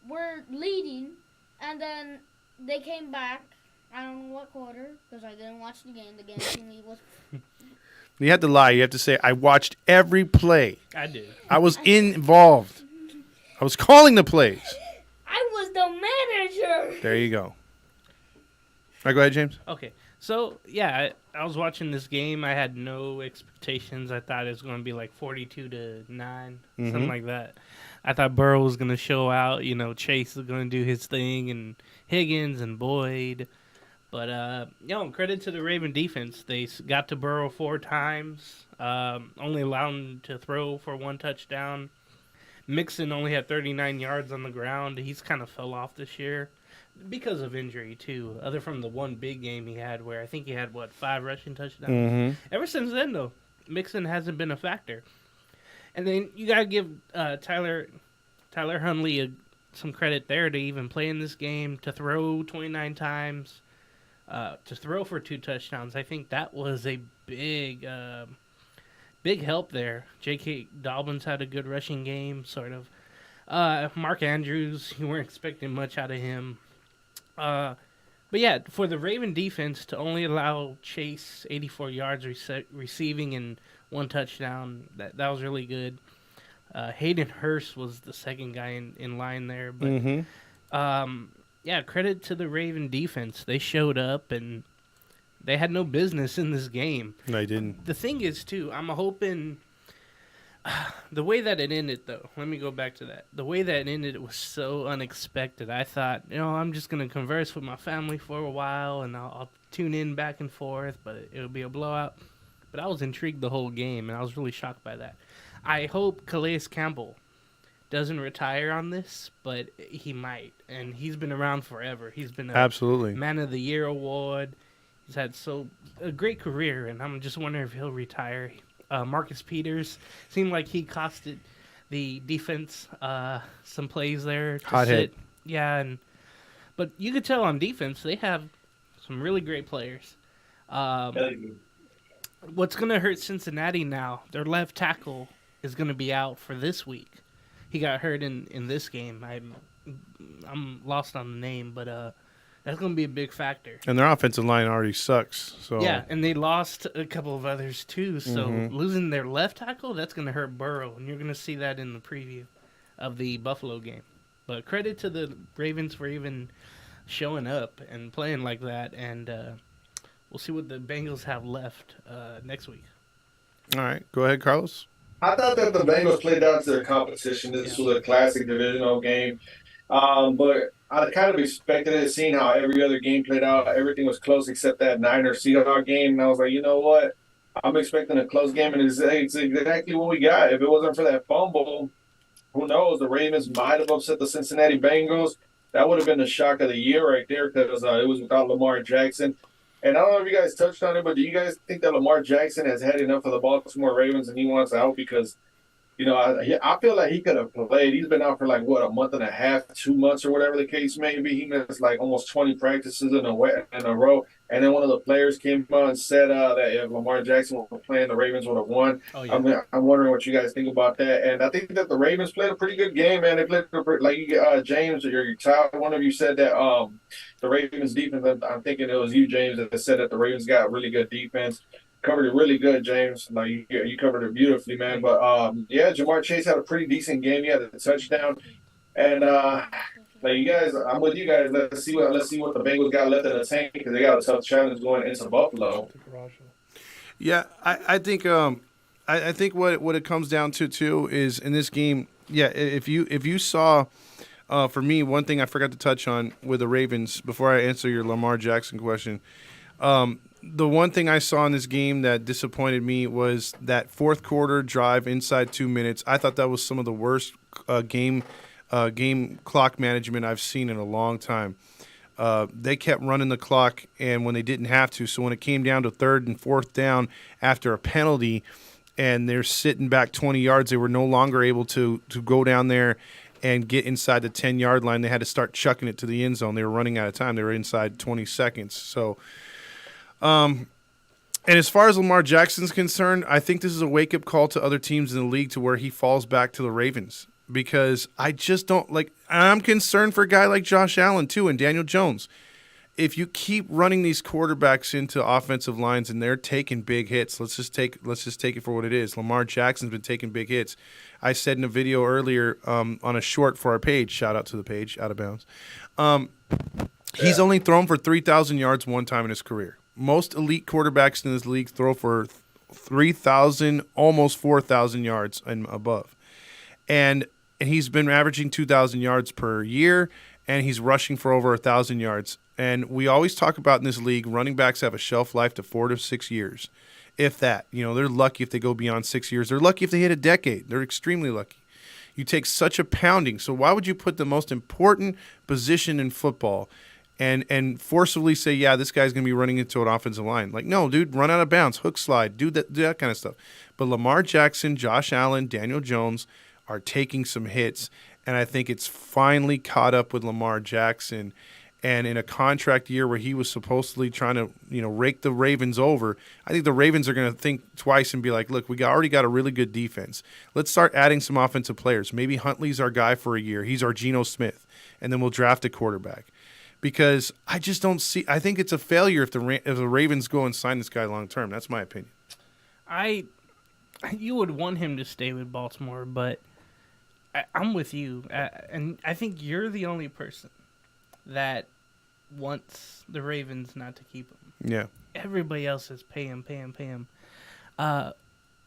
[SPEAKER 4] were leading, and then they came back. I don't know what quarter, because I didn't watch the game. The game to me was...
[SPEAKER 2] you have to lie. You have to say, I watched every play.
[SPEAKER 3] I did.
[SPEAKER 2] I was involved. I was calling the plays.
[SPEAKER 4] I was the manager.
[SPEAKER 2] There you go. All right, go ahead, James.
[SPEAKER 3] Okay. So, yeah, I was watching this game. I had no expectations. I thought it was going to be like 42-9, something like that. I thought Burrow was going to show out. Chase was going to do his thing, and Higgins and Boyd. But, credit to the Raven defense. They got to Burrow 4 times, only allowed him to throw for 1 touchdown. Mixon only had 39 yards on the ground. He's kind of fell off this year because of injury, too. Other from the one big game he had where I think he had, 5 rushing touchdowns?
[SPEAKER 2] Mm-hmm.
[SPEAKER 3] Ever since then, though, Mixon hasn't been a factor. And then you got to give Tyler Huntley some credit there to even play in this game, to throw 29 times, to throw for 2 touchdowns. I think that was a big help there. J.K. Dobbins had a good rushing game, sort of. Mark Andrews, you weren't expecting much out of him. But yeah, for the Raven defense to only allow Chase 84 yards receiving and 1 touchdown, that was really good. Hayden Hurst was the second guy in line there. But yeah, credit to the Raven defense. They showed up and they had no business in this game.
[SPEAKER 2] No, they didn't.
[SPEAKER 3] The thing is, too, I'm hoping the way that it ended, though. Let me go back to that. The way that it ended, it was so unexpected. I thought, I'm just going to converse with my family for a while, and I'll tune in back and forth, but it'll be a blowout. But I was intrigued the whole game, and I was really shocked by that. I hope Calais Campbell doesn't retire on this, but he might. And he's been around forever. He's been
[SPEAKER 2] Absolutely
[SPEAKER 3] Man of the Year award. He's had a great career, and I'm just wondering if he'll retire. Marcus Peters seemed like he costed the defense some plays there.
[SPEAKER 2] Hot hit.
[SPEAKER 3] Yeah, but you could tell on defense they have some really great players. What's going to hurt Cincinnati now, their left tackle is going to be out for this week. He got hurt in this game. I'm lost on the name, but that's going to be a big factor.
[SPEAKER 2] And their offensive line already sucks. So
[SPEAKER 3] yeah, and they lost a couple of others too. So losing their left tackle, that's going to hurt Burrow, and you're going to see that in the preview of the Buffalo game. But credit to the Ravens for even showing up and playing like that, and we'll see what the Bengals have left next week.
[SPEAKER 2] All right, go ahead, Carlos.
[SPEAKER 1] I thought that the Bengals played down to their competition. This was a classic divisional game. But I kind of expected it, seeing how every other game played out. Everything was close except that Niners Seahawks game. And I was like, you know what? I'm expecting a close game, and it's exactly what we got. If it wasn't for that fumble, who knows? The Ravens might have upset the Cincinnati Bengals. That would have been the shock of the year right there because it was without Lamar Jackson. And I don't know if you guys touched on it, but do you guys think that Lamar Jackson has had enough of the Baltimore Ravens and he wants out? Because I feel like he could have played. He's been out for like what, a month and a half, 2 months, or whatever the case may be. He missed like almost 20 practices in a row. And then one of the players came out and said that if Lamar Jackson were playing, the Ravens would have won.
[SPEAKER 3] Oh, yeah.
[SPEAKER 1] I'm wondering what you guys think about that. And I think that the Ravens played a pretty good game, man. They played like James or your child. One of you said that the Ravens defense. I'm thinking it was you, James, that said that the Ravens got really good defense. Covered it really good, James. Like you covered it beautifully, man. But Jamar Chase had a pretty decent game. He had a touchdown, and like you guys, I'm with you guys. Let's see what the Bengals got left in the tank because they got a tough challenge going into Buffalo.
[SPEAKER 2] Yeah, I think I think what it comes down to too is in this game. Yeah, if you saw. For me, one thing I forgot to touch on with the Ravens before I answer your Lamar Jackson question. The one thing I saw in this game that disappointed me was that fourth quarter drive inside 2 minutes. I thought that was some of the worst game clock management I've seen in a long time. They kept running the clock, and when they didn't have to. So when it came down to third and fourth down after a penalty, and they're sitting back 20 yards, they were no longer able to go down there and get inside the 10-yard line. They had to start chucking it to the end zone. They were running out of time. They were inside 20 seconds. So, and as far as Lamar Jackson's concerned, I think this is a wake-up call to other teams in the league to where he falls back to the Ravens because I just don't like – I'm concerned for a guy like Josh Allen too and Daniel Jones. If you keep running these quarterbacks into offensive lines and they're taking big hits, let's just take it for what it is. Lamar Jackson's been taking big hits. I said in a video earlier on a short for our page, shout out to the page, Out of Bounds. He's only thrown for 3,000 yards one time in his career. Most elite quarterbacks in this league throw for 3,000, almost 4,000 yards and above. And he's been averaging 2,000 yards per year, and he's rushing for over 1,000 yards. And we always talk about in this league, running backs have a shelf life to 4 to 6 years, if that. They're lucky if they go beyond 6 years. They're lucky if they hit a decade. They're extremely lucky. You take such a pounding. So why would you put the most important position in football and forcibly say, yeah, this guy's going to be running into an offensive line? Like, no, dude, run out of bounds, hook slide, do that kind of stuff. But Lamar Jackson, Josh Allen, Daniel Jones are taking some hits, and I think it's finally caught up with Lamar Jackson. And in a contract year where he was supposedly trying to, rake the Ravens over, I think the Ravens are going to think twice and be like, look, we already got a really good defense. Let's start adding some offensive players. Maybe Huntley's our guy for a year. He's our Geno Smith, and then we'll draft a quarterback. Because I just don't see – I think it's a failure if the Ravens go and sign this guy long term. That's my opinion.
[SPEAKER 3] You would want him to stay with Baltimore, but I'm with you. And I think you're the only person that wants the Ravens not to keep him.
[SPEAKER 2] Yeah.
[SPEAKER 3] Everybody else is pay him. I've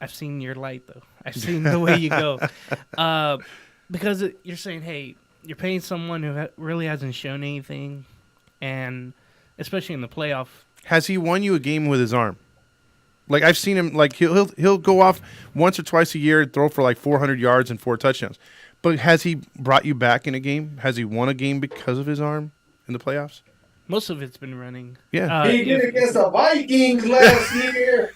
[SPEAKER 3] seen your light, though. I've seen the way you go. Because you're saying, hey, you're paying someone who really hasn't shown anything, and especially in the playoff.
[SPEAKER 2] Has he won you a game with his arm? Like, I've seen him, like, he'll go off once or twice a year, throw for like 400 yards and 4 touchdowns. But has he brought you back in a game? Has he won a game because of his arm in the playoffs?
[SPEAKER 3] Most of it's been running.
[SPEAKER 2] Yeah.
[SPEAKER 1] He did against the Vikings last year.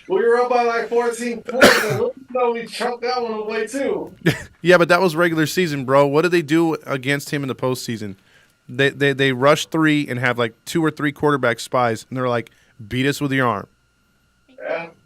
[SPEAKER 1] We were up by like 14 points, and we chunked that one away too.
[SPEAKER 2] Yeah, but that was regular season, bro. What did they do against him in the postseason? They rush 3 and have like 2 or 3 quarterback spies, and they're like, beat us with your arm.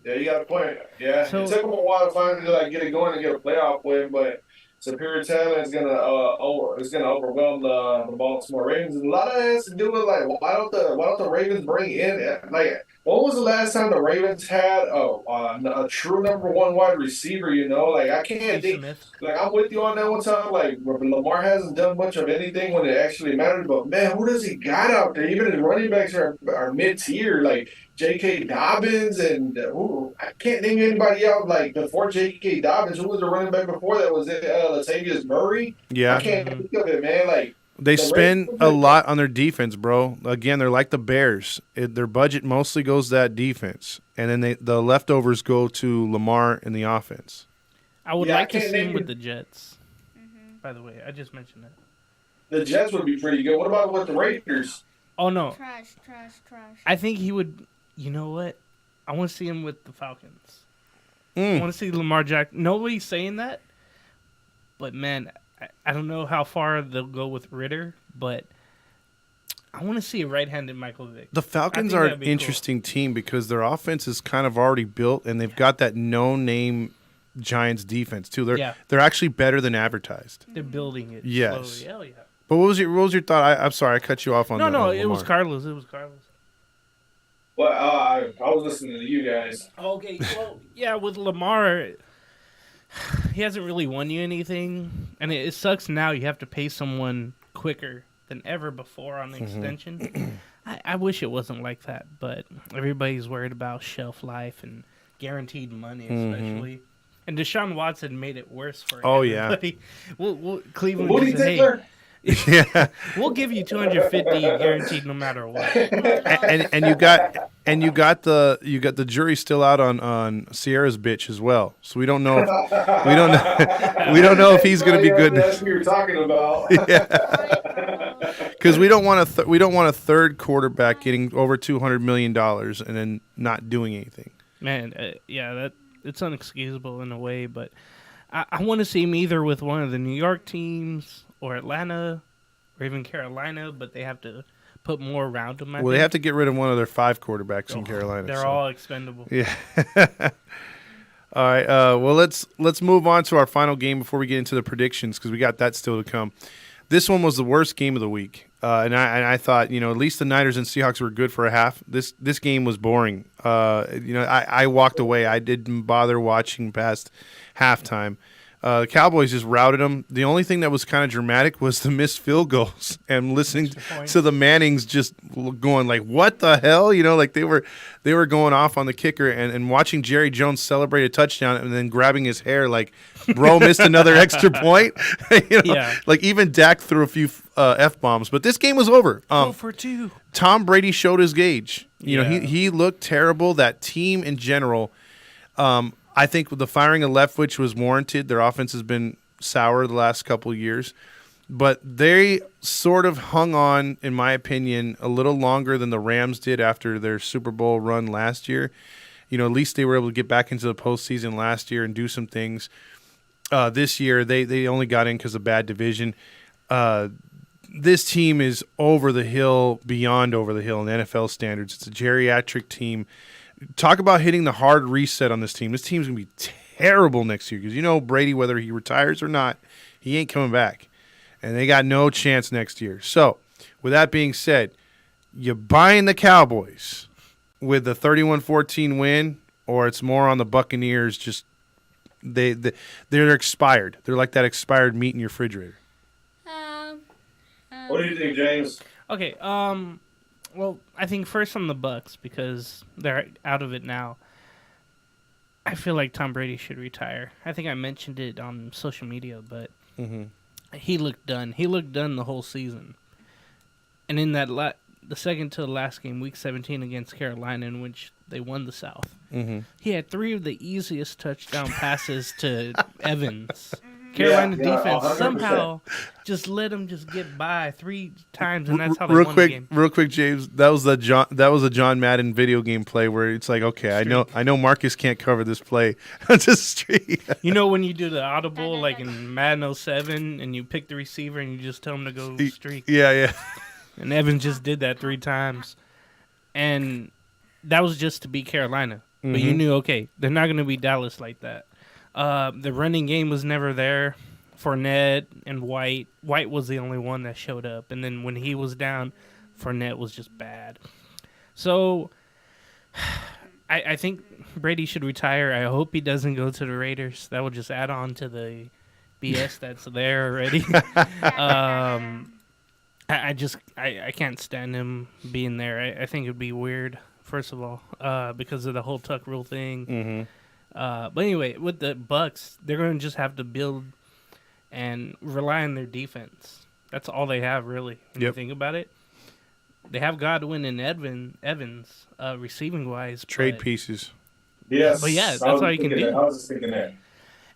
[SPEAKER 1] Yeah, you got a point. Yeah,
[SPEAKER 3] So,
[SPEAKER 1] it took them a while to finally get it going and get a playoff win, but superior talent is gonna overwhelm the Baltimore Ravens. And a lot of it has to do with like why don't the Ravens bring in like When was the last time the Ravens had a true number one wide receiver? Like I can't
[SPEAKER 3] Steve
[SPEAKER 1] think.
[SPEAKER 3] Smith.
[SPEAKER 1] Like I'm with you on that one time. Like Lamar hasn't done much of anything when it actually mattered. But man, who does he got out there? Even his running backs are mid tier. Like J.K. Dobbins and I can't name anybody out. Like before J.K. Dobbins, who was the running back before that? Was it Latavius Murray? I
[SPEAKER 2] Yeah.
[SPEAKER 1] can't
[SPEAKER 3] Hmm.
[SPEAKER 1] think of it, man. Like
[SPEAKER 2] They
[SPEAKER 1] the
[SPEAKER 2] spend a
[SPEAKER 1] Ravens.
[SPEAKER 2] lot on their defense, bro. Again, they're like the Bears. Their budget mostly goes to that defense, and then the leftovers go to Lamar and the offense.
[SPEAKER 3] I would
[SPEAKER 1] Yeah, I
[SPEAKER 3] like to
[SPEAKER 1] can't
[SPEAKER 3] see him
[SPEAKER 1] name
[SPEAKER 3] with
[SPEAKER 1] you.
[SPEAKER 3] the Jets. By the way, I just mentioned that.
[SPEAKER 1] The Jets would be pretty good. What about with the Raiders?
[SPEAKER 3] Oh no,
[SPEAKER 4] Trash, trash, trash.
[SPEAKER 3] I think he would. You know what? I want to see him with the Falcons. I
[SPEAKER 2] Mm.
[SPEAKER 3] want to see Lamar Jackson. Nobody's saying that, but man, I don't know how far they'll go with Ritter, but I want to see a right-handed Michael Vick.
[SPEAKER 2] The Falcons
[SPEAKER 3] think
[SPEAKER 2] are
[SPEAKER 3] that'd
[SPEAKER 2] an
[SPEAKER 3] be cool.
[SPEAKER 2] interesting team because their offense is kind of already built, and they've got that no-name Giants defense too. They're actually better than advertised.
[SPEAKER 3] They're building it
[SPEAKER 2] Yes.
[SPEAKER 3] slowly. Hell yeah.
[SPEAKER 2] But what was your thought? I'm sorry, I cut you off on
[SPEAKER 3] No,
[SPEAKER 2] the,
[SPEAKER 3] no,
[SPEAKER 2] on
[SPEAKER 3] it was
[SPEAKER 2] Lamar.
[SPEAKER 3] Carlos. It was Carlos.
[SPEAKER 1] Well, I was listening to you guys.
[SPEAKER 3] Okay, well, yeah, with Lamar, he hasn't really won you anything, and it sucks now. You have to pay someone quicker than ever before on the extension. I wish it wasn't like that, but everybody's worried about shelf life and guaranteed money, especially. And Deshaun Watson made it worse for
[SPEAKER 2] Oh, yeah.
[SPEAKER 3] everybody. We'll Cleveland
[SPEAKER 1] Booty
[SPEAKER 3] just said, hey,
[SPEAKER 1] tickler.
[SPEAKER 2] Yeah,
[SPEAKER 3] we'll give you 250 guaranteed no matter what.
[SPEAKER 2] and you got the jury still out on Sierra's bitch as well. So we don't know if he's going to be good.
[SPEAKER 1] That's what you're talking about.
[SPEAKER 2] Because we don't want a third quarterback getting over $200 million and then not doing anything.
[SPEAKER 3] Man, yeah, it's unexcusable in a way, but I want to see him either with one of the New York teams or Atlanta or even Carolina, but they have to put more around him.
[SPEAKER 2] Well, they have to get rid of one of their 5 quarterbacks in Carolina.
[SPEAKER 3] They're
[SPEAKER 2] so.
[SPEAKER 3] all expendable.
[SPEAKER 2] Yeah. All right. Well, let's move on to our final game before we get into the predictions because we got that still to come. This one was the worst game of the week, and I thought at least the Niners and Seahawks were good for a half. This game was boring. I walked away. I didn't bother watching past halftime. The Cowboys just routed them. The only thing that was kind of dramatic was the missed field goals and listening to the Mannings just going like, "What the hell?" Like they were going off on the kicker and watching Jerry Jones celebrate a touchdown and then grabbing his hair like, "Bro, missed another extra point."
[SPEAKER 3] Yeah.
[SPEAKER 2] Like even Dak threw a few F-bombs, but this game was over.
[SPEAKER 3] 0 for 2.
[SPEAKER 2] Tom Brady showed his gauge.
[SPEAKER 3] Yeah.
[SPEAKER 2] He looked terrible. That team in general. I think the firing of Leftwich was warranted. Their offense has been sour the last couple of years. But they sort of hung on, in my opinion, a little longer than the Rams did after their Super Bowl run last year. At least they were able to get back into the postseason last year and do some things. This year, they only got in because of bad division. This team is over the hill, beyond over the hill in NFL standards. It's a geriatric team. Talk about hitting the hard reset on this team. This team's going to be terrible next year because Brady, whether he retires or not, he ain't coming back. And they got no chance next year. So, with that being said, you buying the Cowboys with the 31-14 win, or it's more on the Buccaneers just they're expired. They're like that expired meat in your refrigerator.
[SPEAKER 1] What do you think, James?
[SPEAKER 3] Okay, well, I think first on the Bucks because they're out of it now. I feel like Tom Brady should retire. I think I mentioned it on social media, but he looked done. He looked done the whole season. And in that the second to the last game, Week 17 against Carolina, in which they won the South, he had 3 of the easiest touchdown passes to Evans. Carolina defense
[SPEAKER 1] 100%.
[SPEAKER 3] somehow just let him just get by 3 times, and that's how they won the game.
[SPEAKER 2] Real quick, James. That was a John Madden video game play where it's like, okay, I know Marcus can't cover this play. It's a streak.
[SPEAKER 3] When you do the audible like in Madden 07 and you pick the receiver and you just tell him to go streak.
[SPEAKER 2] Yeah.
[SPEAKER 3] And Evans just did that 3 times. And that was just to beat Carolina. But you knew, okay, they're not going to beat Dallas like that. The running game was never there. Fournette and White. White was the only one that showed up. And then when he was down, Fournette was just bad. So I think Brady should retire. I hope he doesn't go to the Raiders. That will just add on to the BS that's there already. I can't stand him being there. I think it'd be weird, first of all, because of the whole Tuck rule thing.
[SPEAKER 2] Mm-hmm.
[SPEAKER 3] But anyway, with the Bucks, they're going to just have to build and rely on their defense. That's all they have, really, when you think about it. They have Godwin and Evans, receiving-wise.
[SPEAKER 2] Trade pieces.
[SPEAKER 1] Yes.
[SPEAKER 3] But yeah, that's all you can do.
[SPEAKER 1] I was just thinking that.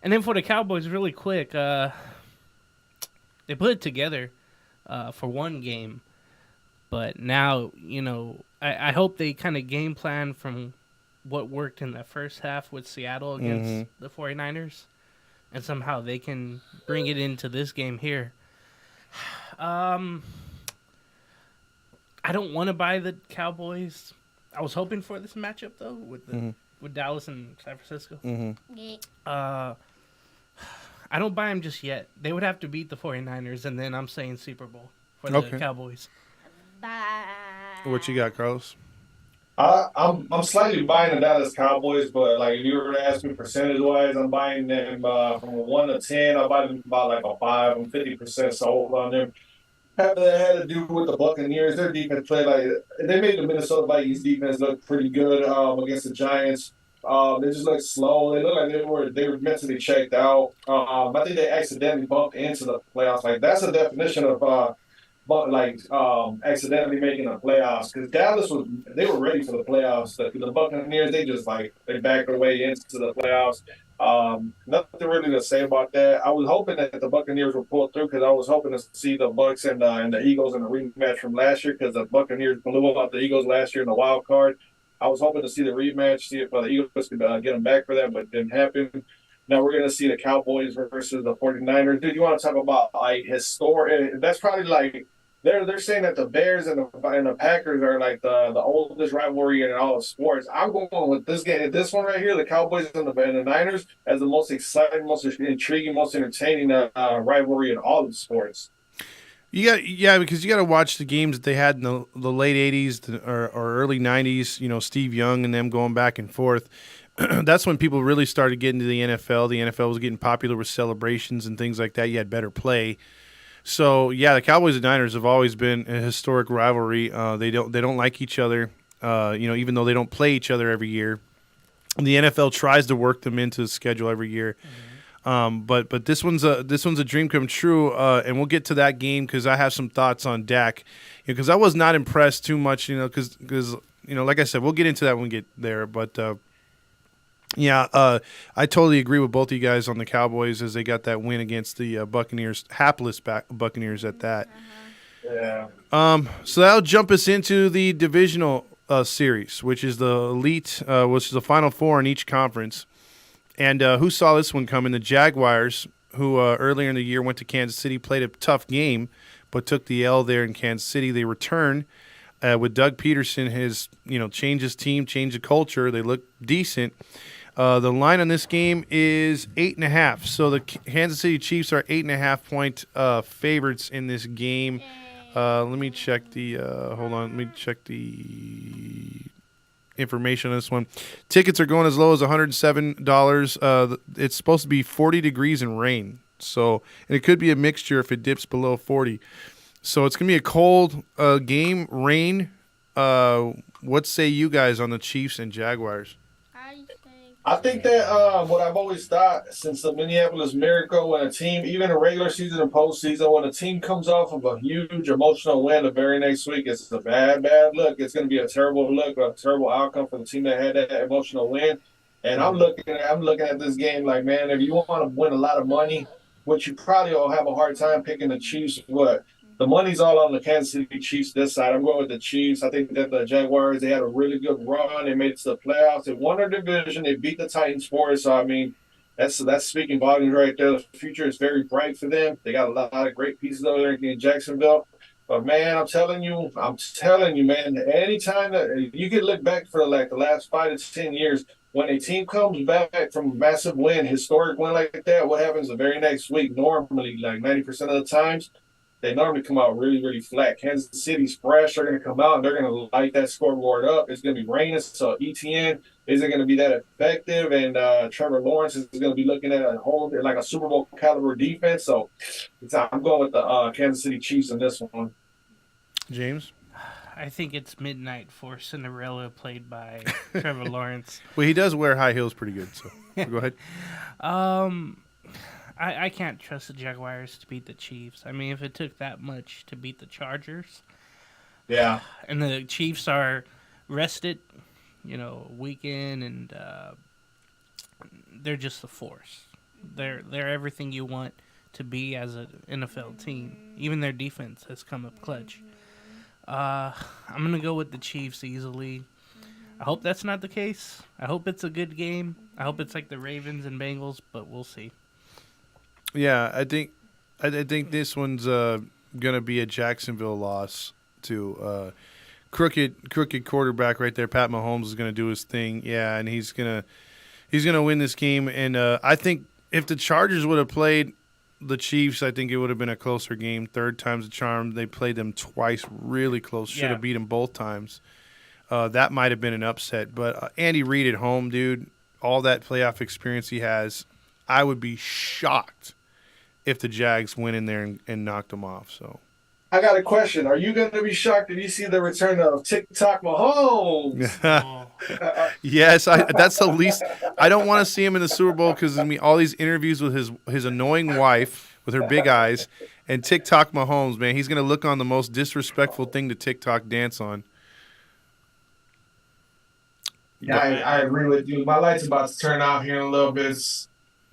[SPEAKER 3] And then for the Cowboys, really quick, they put it together for one game. But now, I hope they kind of game plan from what worked in the first half with Seattle against the 49ers. And somehow they can bring it into this game here. I don't want to buy the Cowboys. I was hoping for this matchup, though, with Dallas and San Francisco. I don't buy them just yet. They would have to beat the 49ers, and then I'm saying Super Bowl for the Cowboys.
[SPEAKER 4] Bye.
[SPEAKER 2] What you got, Carlos?
[SPEAKER 1] I'm slightly buying the Dallas Cowboys, but like if you were to ask me percentage wise, I'm buying them from a 1 to 10. I buy them about like a 5. I'm 50% sold on them. That had to do with the Buccaneers. Their defense played like they made the Minnesota Vikings defense look pretty good against the Giants. They just look slow. They look like they were mentally checked out. I think they accidentally bumped into the playoffs. Like that's a definition of accidentally making the playoffs because Dallas they were ready for the playoffs. The Buccaneers they backed their way into the playoffs. Nothing really to say about that. I was hoping that the Buccaneers would pull through because I was hoping to see the Bucks and the Eagles in the rematch from last year because the Buccaneers blew out the Eagles last year in the wild card. I was hoping to see the rematch, see if the Eagles could get them back for that, but it didn't happen. Now we're going to see the Cowboys versus the 49ers. Dude, you want to talk about like historic? That's probably like they're saying that the Bears and the Packers are like the oldest rivalry in all of sports. I'm going with this game, this one right here, the Cowboys and the Niners, as the most exciting, most intriguing, most entertaining rivalry in all of sports.
[SPEAKER 2] Because you got to watch the games that they had in the late '80s or early '90s. Steve Young and them going back and forth. That's when people really started getting to the NFL. The NFL was getting popular with celebrations and things like that. You had better play. So the Cowboys and Niners have always been a historic rivalry. They don't like each other. Even though they don't play each other every year, the NFL tries to work them into the schedule every year. But this one's a dream come true, and we'll get to that game because I have some thoughts on Dak. Because I was not impressed too much, because like I said, we'll get into that when we get there. But I totally agree with both of you guys on the Cowboys as they got that win against the Buccaneers, hapless Buccaneers at that.
[SPEAKER 1] Yeah.
[SPEAKER 2] So that'll jump us into the divisional series, which is the elite, which is the Final Four in each conference. And who saw this one coming? The Jaguars, who earlier in the year went to Kansas City, played a tough game, but took the L there in Kansas City. They return with Doug Peterson, changed his team, changed the culture. They look decent. The line on this game is 8.5. So the Kansas City Chiefs are 8.5-point favorites in this game. Let me check the hold on. Let me check the information on this one. Tickets are going as low as $107. It's supposed to be 40 degrees and rain. And it could be a mixture if it dips below 40. So it's going to be a cold game, rain. What say you guys on the Chiefs and Jaguars?
[SPEAKER 1] I think that what I've always thought since the Minneapolis Miracle, when a team, even in regular season and postseason, when a team comes off of a huge emotional win the very next week, it's a bad look. It's going to be a terrible look, a terrible outcome for the team that had that emotional win. And I'm looking at this game like, man, if you want to win a lot of money, which you probably will have a hard time picking the Chiefs, but the money's all on the Kansas City Chiefs this side. I'm going with the Chiefs. I think that the Jaguars, they had a really good run. They made it to the playoffs. They won their division. They beat the Titans for it. So, I mean, that's speaking volumes right there. The future is very bright for them. They got a lot of great pieces over there in Jacksonville. But, man, I'm telling you, man, anytime that you can look back for like the last 5 to 10 years, when a team comes back from a massive win, historic win like that, what happens the very next week? Normally, like 90% of the times, they normally come out really, really flat. Kansas City's fresh. They're going to come out and they're going to light that scoreboard up. It's going to be raining, so ETN isn't going to be that effective. And Trevor Lawrence is going to be looking at a whole like a Super Bowl caliber defense. So I'm going with the Kansas City Chiefs in this one.
[SPEAKER 2] James?
[SPEAKER 3] I think it's midnight for Cinderella, played by Trevor Lawrence.
[SPEAKER 2] Well, he does wear high heels pretty good, so go ahead.
[SPEAKER 3] I can't trust the Jaguars to beat the Chiefs. I mean, if it took that much to beat the Chargers,
[SPEAKER 1] Yeah.
[SPEAKER 3] and the Chiefs are rested, weekend, and they're just a force. They're everything you want to be as an NFL team. Even their defense has come up clutch. I'm going to go with the Chiefs easily. I hope that's not the case. I hope it's a good game. I hope it's like the Ravens and Bengals, but we'll see.
[SPEAKER 2] Yeah, I think this one's gonna be a Jacksonville loss to crooked quarterback right there. Pat Mahomes is gonna do his thing. Yeah, and he's gonna win this game. And I think if the Chargers would have played the Chiefs, I think it would have been a closer game. Third time's a charm. They played them twice really close. Should have beat them both times. That might have been an upset. But Andy Reid at home, dude, all that playoff experience he has, I would be shocked if the Jags went in there and knocked them off. So
[SPEAKER 1] I got a question. Are you going to be shocked if you see the return of TikTok Mahomes?
[SPEAKER 2] Yes, that's the least. I don't want to see him in the Super Bowl because all these interviews with his annoying wife with her big eyes and TikTok Mahomes, man, he's going to look on the most disrespectful thing to TikTok dance on.
[SPEAKER 1] Yeah, I agree with you. My light's about to turn off here in a little bit.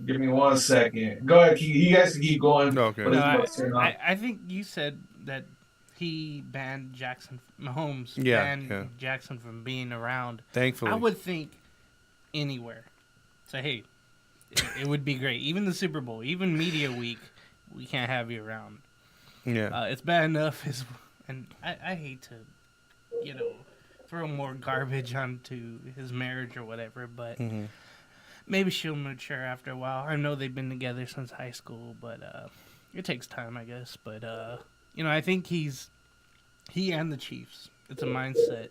[SPEAKER 1] Give me 1 second. Go ahead. You guys can keep going.
[SPEAKER 2] Okay.
[SPEAKER 3] I think you said that he banned Mahomes banned Jackson from being around.
[SPEAKER 2] Thankfully.
[SPEAKER 3] I would think anywhere. Say, hey, it would be great. Even the Super Bowl, even media week, we can't have you around.
[SPEAKER 2] Yeah.
[SPEAKER 3] It's bad enough. And I hate to, throw more garbage onto his marriage or whatever, but maybe she'll mature after a while. I know they've been together since high school, but it takes time, I guess. But, I think he and the Chiefs, it's a mindset.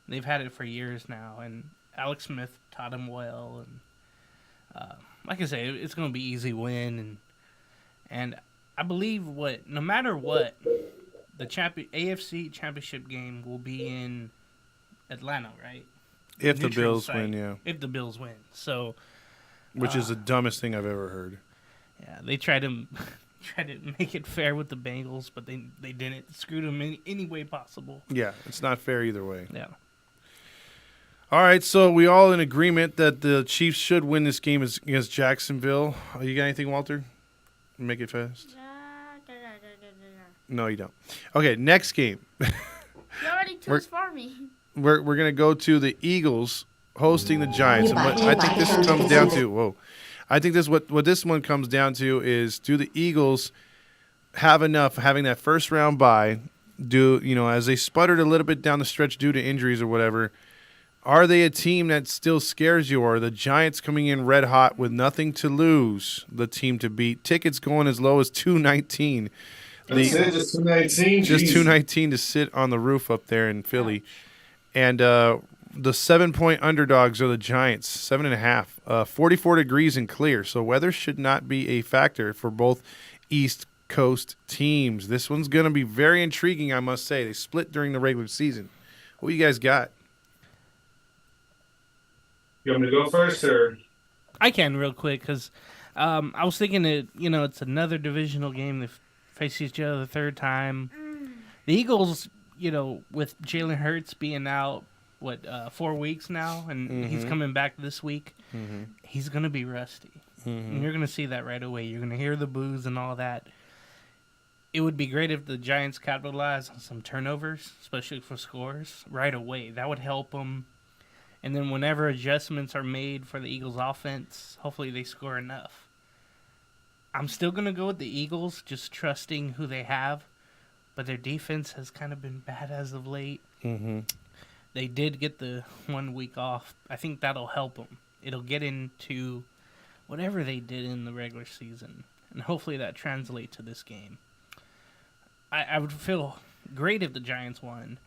[SPEAKER 3] They've had it for years now, and Alex Smith taught him well. And like I say, it's going to be easy win. And I believe no matter what, the AFC Championship game will be in Atlanta, right?
[SPEAKER 2] If the Bills win, yeah.
[SPEAKER 3] If the Bills win. So,
[SPEAKER 2] which is the dumbest thing I've ever heard.
[SPEAKER 3] Yeah, they tried to make it fair with the Bengals, but they didn't. Screwed them in any way possible.
[SPEAKER 2] Yeah, it's not fair either way.
[SPEAKER 3] Yeah.
[SPEAKER 2] All right, so we all in agreement that the Chiefs should win this game against Jacksonville. You got anything, Walter? Make it fast. No, you don't. Okay, next game.
[SPEAKER 4] You already chose for me.
[SPEAKER 2] We're going to go to the Eagles hosting the Giants. And what I think this comes down to, I think this what this one comes down to is, do the Eagles have enough having that first round bye? As they sputtered a little bit down the stretch due to injuries or whatever, are they a team that still scares you, or are the Giants coming in red hot with nothing to lose, the team to beat? Tickets going as low as $219.
[SPEAKER 1] Just $219.
[SPEAKER 2] Just $219 to sit on the roof up there in Philly. And the 7-point underdogs are the Giants, 7.5, 44 degrees and clear. So weather should not be a factor for both East Coast teams. This one's going to be very intriguing, I must say. They split during the regular season. What do you guys got?
[SPEAKER 1] You want me to go first, or?
[SPEAKER 3] I can real quick, because I was thinking that, it's another divisional game. They face each other the third time. The Eagles, with Jalen Hurts being out, 4 weeks now, and he's coming back this week, he's going to be rusty. And you're going to see that right away. You're going to hear the boos and all that. It would be great if the Giants capitalize on some turnovers, especially for scores, right away. That would help them. And then whenever adjustments are made for the Eagles' offense, hopefully they score enough. I'm still going to go with the Eagles, just trusting who they have. But their defense has kind of been bad as of late. They did get the 1 week off. I think that'll help them. It'll get into whatever they did in the regular season. And hopefully that translates to this game. I would feel great if the Giants won.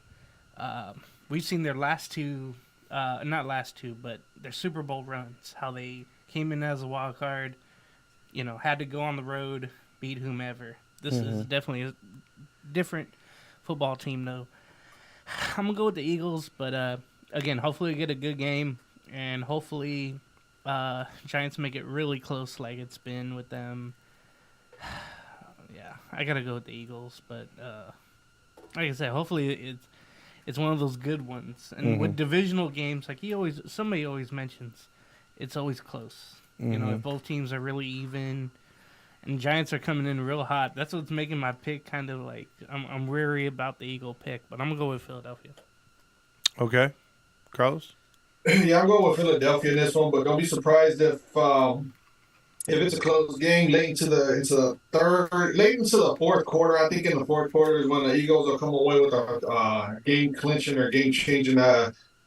[SPEAKER 3] We've seen their last two, not last two, but their Super Bowl runs, how they came in as a wild card, had to go on the road, beat whomever. This is definitely a different football team, though. I'm going to go with the Eagles, but again, hopefully we get a good game, and hopefully Giants make it really close like it's been with them. Yeah, I got to go with the Eagles, but like I said, hopefully it's one of those good ones. And with divisional games, like somebody always mentions, it's always close. If both teams are really even, and Giants are coming in real hot, that's what's making my pick kind of like I'm wary about the Eagle pick, but I'm gonna go with Philadelphia.
[SPEAKER 2] Okay, Carlos.
[SPEAKER 1] Yeah, I'm going with Philadelphia in this one, but don't be surprised if it's a close game late into the fourth quarter. I think in the fourth quarter is when the Eagles will come away with a game clinching or game changing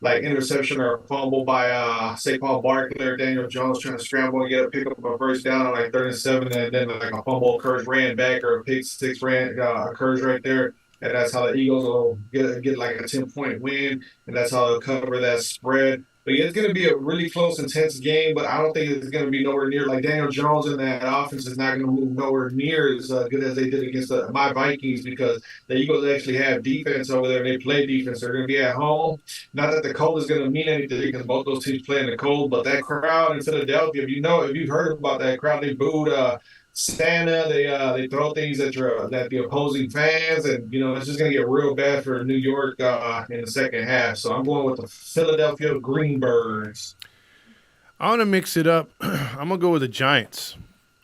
[SPEAKER 1] like interception or fumble by Saquon Barkley or Daniel Jones trying to scramble and pick up a first down on like 37, and then like a fumble occurs, ran back, or a pick six occurs right there. And that's how the Eagles will get like a 10-point win, and that's how they'll cover that spread. But yeah, it's going to be a really close, intense game, but I don't think it's going to be nowhere near. Like Daniel Jones and that offense is not going to move nowhere near as good as they did against my Vikings, because the Eagles actually have defense over there. They play defense. They're going to be at home. Not that the cold is going to mean anything, because both those teams play in the cold, but that crowd in Philadelphia, if you've heard about that crowd, they booed Santa. They throw things at the opposing fans, and it's just gonna get real bad for New York in the second half. So I'm going with the Philadelphia Greenbirds.
[SPEAKER 2] I want to mix it up. I'm gonna go with the Giants.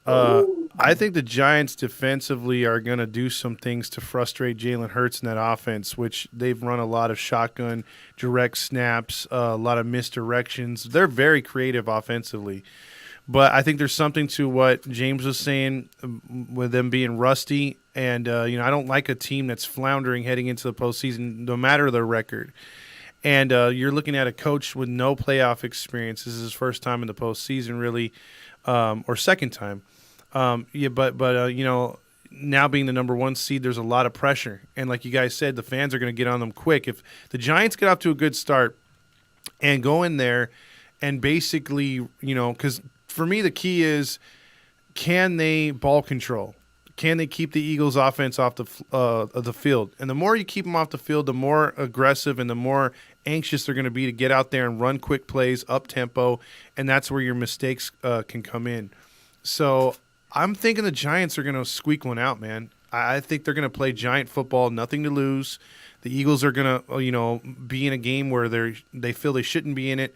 [SPEAKER 2] I think the Giants defensively are gonna do some things to frustrate Jalen Hurts in that offense, which they've run a lot of shotgun direct snaps, a lot of misdirections. They're very creative offensively. But I think there's something to what James was saying with them being rusty. And, I don't like a team that's floundering heading into the postseason, no matter their record. And you're looking at a coach with no playoff experience. This is his first time in the postseason, really, or second time. But now being the number one seed, there's a lot of pressure. And like you guys said, the fans are going to get on them quick. If the Giants get off to a good start and go in there and basically, because – for me, the key is, can they ball control? Can they keep the Eagles' offense off the field? And the more you keep them off the field, the more aggressive and the more anxious they're going to be to get out there and run quick plays, up-tempo, and that's where your mistakes can come in. So I'm thinking the Giants are going to squeak one out, man. I think they're going to play Giant football, nothing to lose. The Eagles are going to, be in a game where they feel they shouldn't be in it.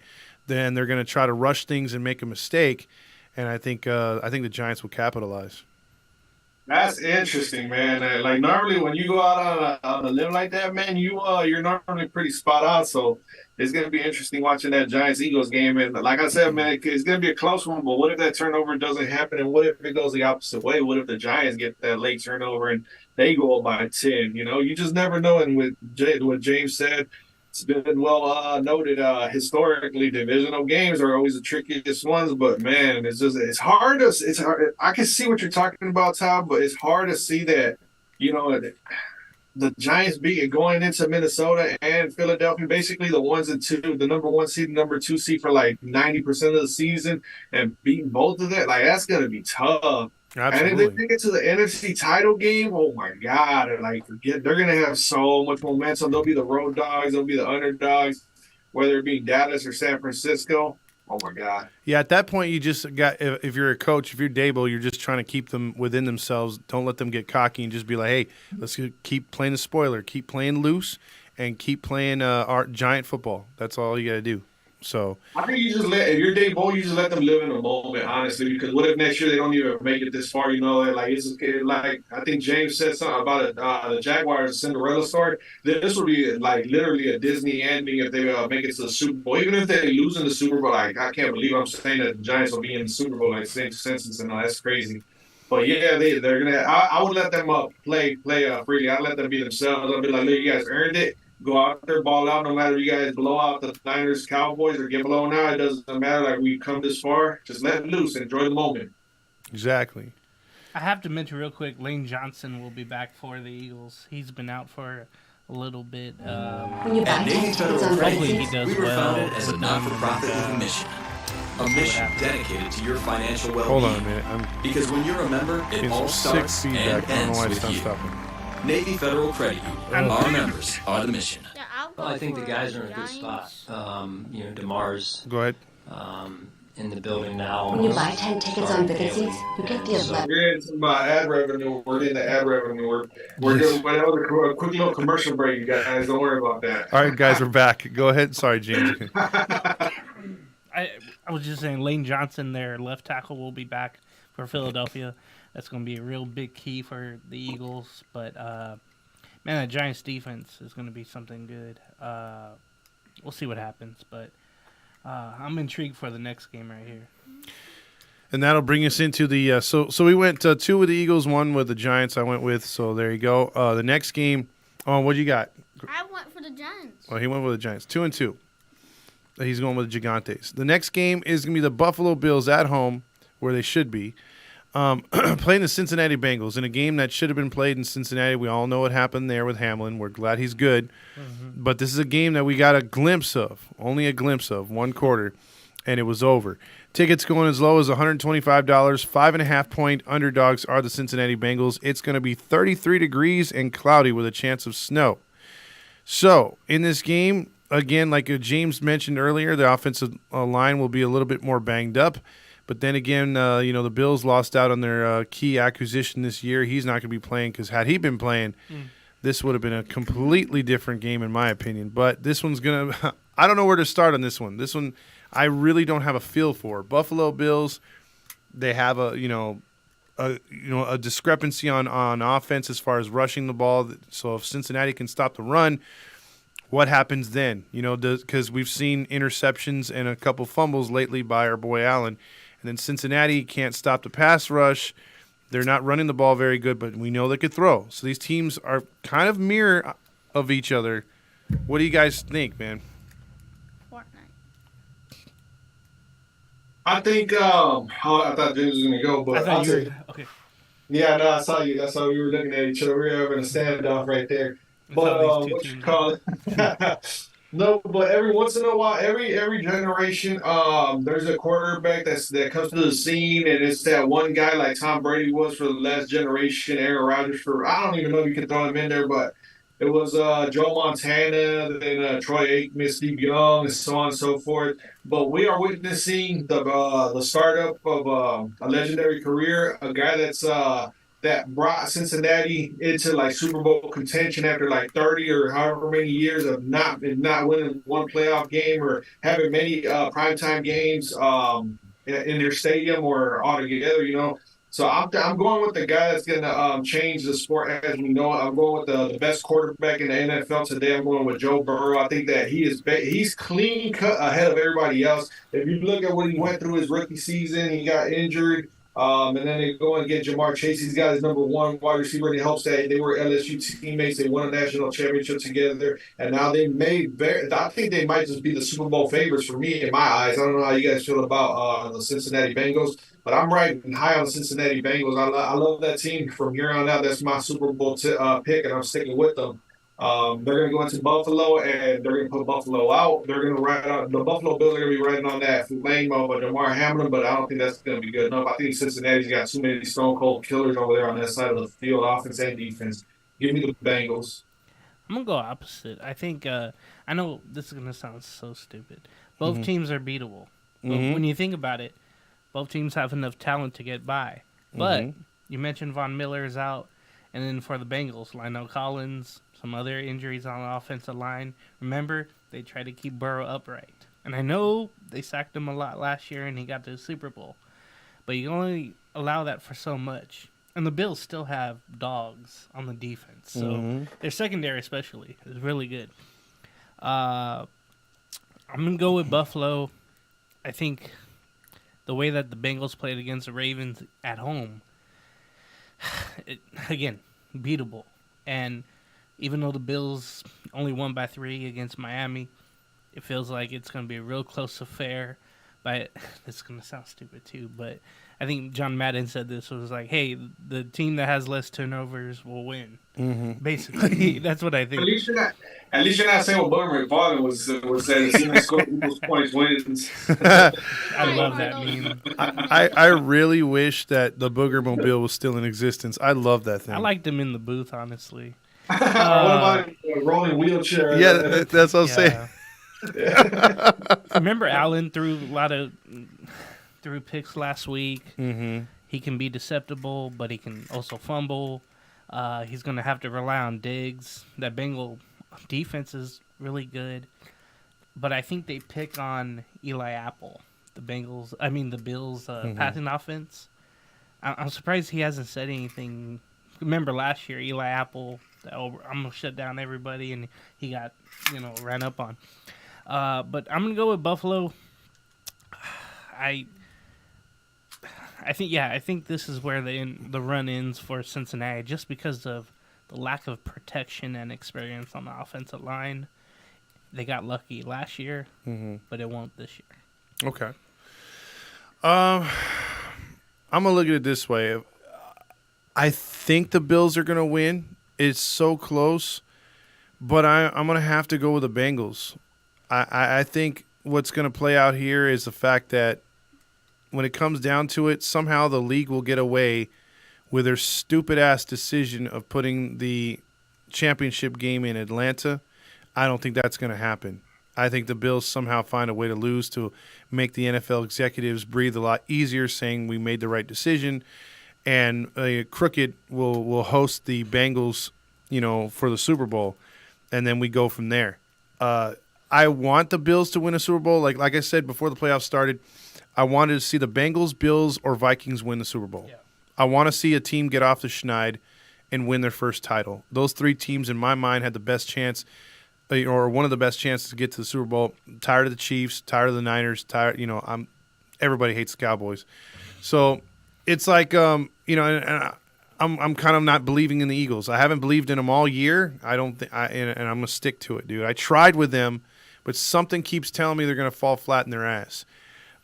[SPEAKER 2] Then they're going to try to rush things and make a mistake, and I think the Giants will capitalize.
[SPEAKER 1] That's interesting, man. Like normally when you go out on a limb like that, man, you're normally pretty spot on. So it's going to be interesting watching that Giants-Eagles game. And like I said, man, it's going to be a close one. But what if that turnover doesn't happen? And what if it goes the opposite way? What if the Giants get that late turnover and they go by 10? You just never know. And with what James said, it's been well noted. Historically, divisional games are always the trickiest ones. But man, it's hard. I can see what you're talking about, Tom, but it's hard to see that. The Giants going into Minnesota and Philadelphia, basically the ones and two, the number one seed, number two seed for like 90% of the season, and beating both of that, like that's gonna be tough.
[SPEAKER 2] Absolutely.
[SPEAKER 1] And if they get to the NFC title game, oh my God, they're gonna have so much momentum. They'll be the road dogs, they'll be the underdogs, whether it be Dallas or San Francisco. Oh my God.
[SPEAKER 2] Yeah, at that point you just got, if you're a coach, if you're Dable, you're just trying to keep them within themselves. Don't let them get cocky and just be like, hey, let's keep playing the spoiler, keep playing loose, and keep playing our Giant football. That's all you got to do. So
[SPEAKER 1] I think if you're Dave Bowl, you just let them live in the moment, honestly. Because what if next year they don't even make it this far? Like I think James said something about the Jaguars Cinderella story. This would be like literally a Disney ending if they make it to the Super Bowl. Even if they lose in the Super Bowl, like I can't believe I'm saying that the Giants will be in the Super Bowl. Like same sentence, and that's crazy. But yeah, they're gonna. I would let them play freely. I'd let them be themselves. I'd be like, look, you guys earned it. Go out there, ball out. No matter if you guys blow out the Niners, Cowboys, or get blown out, it doesn't matter. Like we've come this far, just let it loose, enjoy the moment.
[SPEAKER 2] Exactly.
[SPEAKER 3] I have to mention real quick, Lane Johnson will be back for the Eagles. He's been out for a little bit.
[SPEAKER 5] When you buy
[SPEAKER 6] At Navy
[SPEAKER 5] 10
[SPEAKER 6] Federal
[SPEAKER 5] tickets on
[SPEAKER 6] Credit
[SPEAKER 3] Hopefully he
[SPEAKER 6] Union,
[SPEAKER 3] does
[SPEAKER 6] we were
[SPEAKER 3] well.
[SPEAKER 6] founded as a
[SPEAKER 3] with them,
[SPEAKER 6] not-for-profit with a mission. A mission
[SPEAKER 3] happens.
[SPEAKER 6] dedicated to your financial
[SPEAKER 2] Hold
[SPEAKER 6] well-being.
[SPEAKER 2] on a minute. I'm
[SPEAKER 6] Because when you're a member, it
[SPEAKER 2] getting
[SPEAKER 6] all
[SPEAKER 2] some sick
[SPEAKER 6] starts
[SPEAKER 2] feedback.
[SPEAKER 6] and
[SPEAKER 2] I don't know
[SPEAKER 6] ends
[SPEAKER 2] why it's
[SPEAKER 6] with
[SPEAKER 2] not
[SPEAKER 6] you.
[SPEAKER 2] stopping.
[SPEAKER 6] Navy Federal Credit Union. Our members are the mission.
[SPEAKER 4] Yeah, I'll
[SPEAKER 5] Well, I
[SPEAKER 4] go
[SPEAKER 5] think the
[SPEAKER 4] for
[SPEAKER 5] guys are in a good spot.
[SPEAKER 4] Giants.
[SPEAKER 5] DeMar's
[SPEAKER 2] Go ahead.
[SPEAKER 5] in the building now.
[SPEAKER 7] When you buy 10 tickets on vacancies, you get the 11.
[SPEAKER 1] We're getting some ad revenue. We're getting the ad revenue. We're doing that was a quick little commercial break, you guys. Don't worry about that.
[SPEAKER 2] All right, guys, we're back. Go ahead. Sorry, James.
[SPEAKER 3] I was just saying, Lane Johnson, their left tackle, will be back for Philadelphia. That's going to be a real big key for the Eagles. But, man, the Giants' defense is going to be something good. We'll see what happens. But I'm intrigued for the next game right here.
[SPEAKER 2] And that'll bring us into the so we went 2 with the Eagles, 1 with the Giants. I went with, so there you go. The next game, what do you got?
[SPEAKER 4] I went for the Giants.
[SPEAKER 2] Well, he went with the Giants, 2-2. He's going with the Gigantes. The next game is going to be the Buffalo Bills at home, where they should be, playing the Cincinnati Bengals in a game that should have been played in Cincinnati. We all know what happened there with Hamlin. We're glad he's good. Mm-hmm. But this is a game that we got a glimpse of, only a glimpse of, 1 quarter, and it was over. Tickets going as low as $125. 5.5-point underdogs are the Cincinnati Bengals. It's going to be 33 degrees and cloudy with a chance of snow. So, in this game, again, like James mentioned earlier, the offensive line will be a little bit more banged up. But then again, the Bills lost out on their key acquisition this year. He's not going to be playing because had he been playing, this would have been a completely different game in my opinion. But this one's going to – I don't know where to start on this one. This one I really don't have a feel for. Buffalo Bills, they have a discrepancy on offense as far as rushing the ball. So if Cincinnati can stop the run – what happens then? Because we've seen interceptions and a couple fumbles lately by our boy Allen. And then Cincinnati can't stop the pass rush. They're not running the ball very good, but we know they could throw. So these teams are kind of mirror of each other. What do you guys think, man?
[SPEAKER 4] Fortnite.
[SPEAKER 1] I think I thought James was going to go, but
[SPEAKER 3] I thought
[SPEAKER 1] I'll
[SPEAKER 3] you
[SPEAKER 1] take
[SPEAKER 3] were – okay.
[SPEAKER 1] Yeah, no, I saw you. I saw we were looking at each other. We were having a standoff right there. But what you call it? No, but every once in a while, every generation, there's a quarterback that comes to the scene, and it's that one guy like Tom Brady was for the last generation, Aaron Rodgers for I don't even know if you can throw him in there, but it was Joe Montana, then Troy Aikman, Steve Young, and so on and so forth. But we are witnessing the startup of a legendary career, a guy that brought Cincinnati into like Super Bowl contention after like 30 or however many years of not winning one playoff game or having many primetime games in their stadium or altogether. So I'm going with the guy that's going to change the sport as we know it. I'm going with the best quarterback in the NFL today. I'm going with Joe Burrow. I think that he's clean cut ahead of everybody else. If you look at what he went through his rookie season, he got injured. And then they go and get Jamar Chase. He's got his number 1 wide receiver, and it helps that they were LSU teammates. They won a national championship together, and now I think they might just be the Super Bowl favorites for me in my eyes. I don't know how you guys feel about the Cincinnati Bengals, but I'm riding high on the Cincinnati Bengals. I love that team from here on out. That's my Super Bowl pick, and I'm sticking with them. They're going to go into Buffalo, and they're going to put Buffalo out. They're going to ride on the Buffalo Bills are going to be riding on that lane of Damar Hamlin, but I don't think that's going to be good enough. I think Cincinnati's got too many stone cold killers over there on that side of the field, offense and defense. Give me the Bengals.
[SPEAKER 3] I'm going to go opposite. I think I know this is going to sound so stupid. Both teams are beatable. But when you think about it, both teams have enough talent to get by. But you mentioned Von Miller is out. And then for the Bengals, Lionel Collins, some other injuries on the offensive line. Remember, they tried to keep Burrow upright. And I know they sacked him a lot last year and he got to the Super Bowl. But you can only allow that for so much. And the Bills still have dogs on the defense. So their secondary especially is really good. I'm going to go with Buffalo. I think the way that the Bengals played against the Ravens at home, again, beatable. And even though the Bills only won by 3 against Miami, it feels like it's going to be a real close affair. But this is gonna sound stupid too. But I think John Madden said this was like, "Hey, the team that has less turnovers will win."
[SPEAKER 2] Mm-hmm.
[SPEAKER 3] Basically, that's what I think.
[SPEAKER 1] At least you're not saying what Boomer McFarland was saying. The team that scored equals points wins.
[SPEAKER 3] I love that meme.
[SPEAKER 2] I really wish that the Booger Mobile was still in existence. I love that thing.
[SPEAKER 3] I liked him in the booth, honestly.
[SPEAKER 1] What about a rolling wheelchair?
[SPEAKER 2] Yeah, that's what I'm saying.
[SPEAKER 3] Remember Allen threw picks last week.
[SPEAKER 2] Mm-hmm.
[SPEAKER 3] He can be deceptible, but he can also fumble. He's going to have to rely on Diggs. That Bengal defense is really good. But I think they pick on Eli Apple, the Bills' passing offense. I'm surprised he hasn't said anything. Remember last year, Eli Apple, I'm going to shut down everybody, and he got, ran up on. But I'm going to go with Buffalo. I think this is where the run ends for Cincinnati, just because of the lack of protection and experience on the offensive line. They got lucky last year, but it won't this year.
[SPEAKER 2] Okay. I'm gonna look at it this way. I think the Bills are gonna win. It's so close, but I'm gonna have to go with the Bengals. I think what's gonna play out here is the fact that when it comes down to it, somehow the league will get away with their stupid-ass decision of putting the championship game in Atlanta. I don't think that's going to happen. I think the Bills somehow find a way to lose to make the NFL executives breathe a lot easier, saying we made the right decision. And Crooked will host the Bengals, for the Super Bowl, and then we go from there. I want the Bills to win a Super Bowl. Like I said before the playoffs started, I wanted to see the Bengals, Bills, or Vikings win the Super Bowl. Yeah. I want to see a team get off the schneid and win their first title. Those three teams, in my mind, had the best chance, or one of the best chances to get to the Super Bowl. I'm tired of the Chiefs, tired of the Niners, everybody hates the Cowboys. So it's like, and I'm kind of not believing in the Eagles. I haven't believed in them all year. And I'm going to stick to it, dude. I tried with them, but something keeps telling me they're going to fall flat in their ass.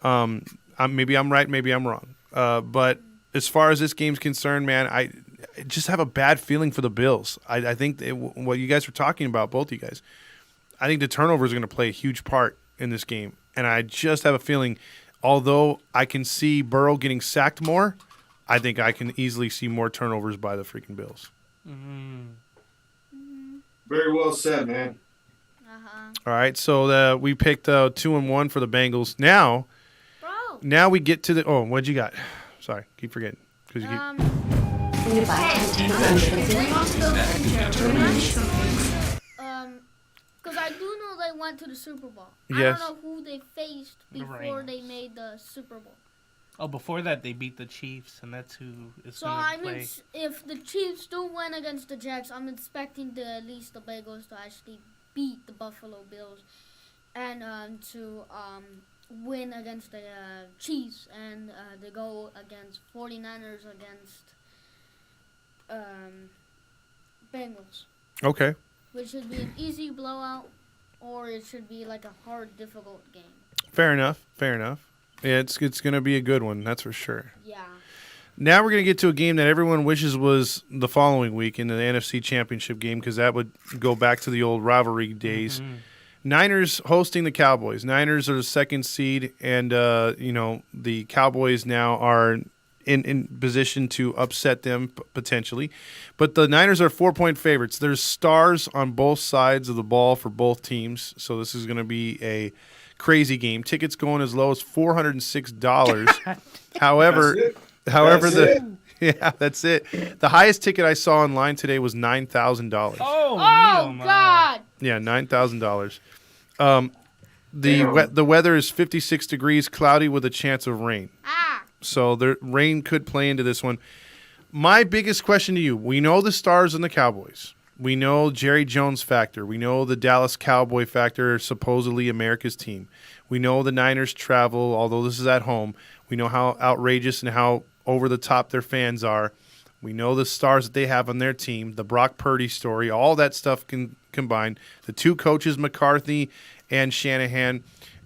[SPEAKER 2] Maybe I'm right, maybe I'm wrong. But as far as this game's concerned, man, I just have a bad feeling for the Bills. I think what you guys were talking about, both of you guys, I think the turnovers are going to play a huge part in this game. And I just have a feeling, although I can see Burrow getting sacked more, I think I can easily see more turnovers by the freaking Bills.
[SPEAKER 1] Very well said, man.
[SPEAKER 2] All right, so we picked 2-1 for the Bengals. Now we get to the – oh, what'd you got? Sorry, keep forgetting.
[SPEAKER 4] Because I do know they went to the Super Bowl.
[SPEAKER 2] Yes.
[SPEAKER 4] I don't know who they faced before they made the Super Bowl.
[SPEAKER 3] Oh, before that they beat the Chiefs, and that's who is going to play. So,
[SPEAKER 4] if the Chiefs do win against the Jets, I'm expecting at least the Bengals to actually beat the Buffalo Bills and to win against the Chiefs, and they go against 49ers against Bengals.
[SPEAKER 2] Okay.
[SPEAKER 4] Which should be an easy blowout, or it should be like a hard, difficult game.
[SPEAKER 2] Fair enough. Yeah, it's going to be a good one, that's for sure.
[SPEAKER 4] Yeah.
[SPEAKER 2] Now we're going to get to a game that everyone wishes was the following week in the NFC Championship game, because that would go back to the old rivalry days. Niners hosting the Cowboys. Niners are the second seed, and the Cowboys now are in position to upset them potentially. But the Niners are 4-point favorites. There's stars on both sides of the ball for both teams, so this is going to be a crazy game. Tickets going as low as $406. However, that's it. The highest ticket I saw online today was $9,000.
[SPEAKER 4] Oh God!
[SPEAKER 2] Yeah, $9,000. The weather is 56 degrees, cloudy with a chance of rain. So the rain could play into this one. My biggest question to you: we know the stars and the Cowboys. We know Jerry Jones factor. We know the Dallas Cowboy factor, supposedly America's team. We know the Niners travel, although this is at home. We know how outrageous and how over the top their fans are. We know the stars that they have on their team, the Brock Purdy story, all that stuff can combine. The two coaches, McCarthy and Shanahan.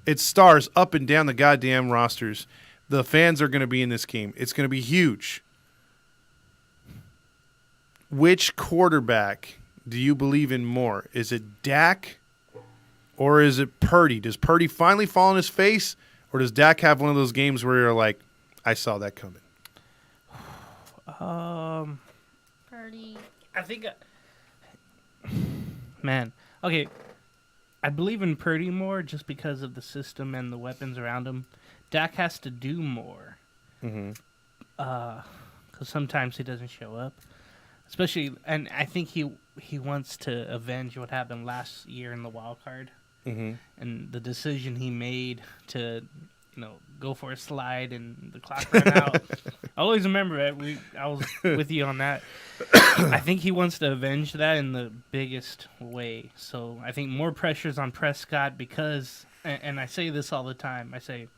[SPEAKER 2] It's stars up and down the goddamn rosters. The fans are going to be in this game. It's going to be huge. Which quarterback do you believe in more? Is it Dak or is it Purdy? Does Purdy finally fall on his face, or does Dak have one of those games where you're like, I saw that coming?
[SPEAKER 4] Purdy.
[SPEAKER 3] I think, man, okay. I believe in Purdy more just because of the system and the weapons around him. Dak has to do more. Because sometimes he doesn't show up. Especially, and I think he wants to avenge what happened last year in the wild card. And the decision he made to, go for a slide and the clock ran out. I always remember it. I was with you on that. I think he wants to avenge that in the biggest way. So I think more pressure's on Prescott because, and I say this all the time, I say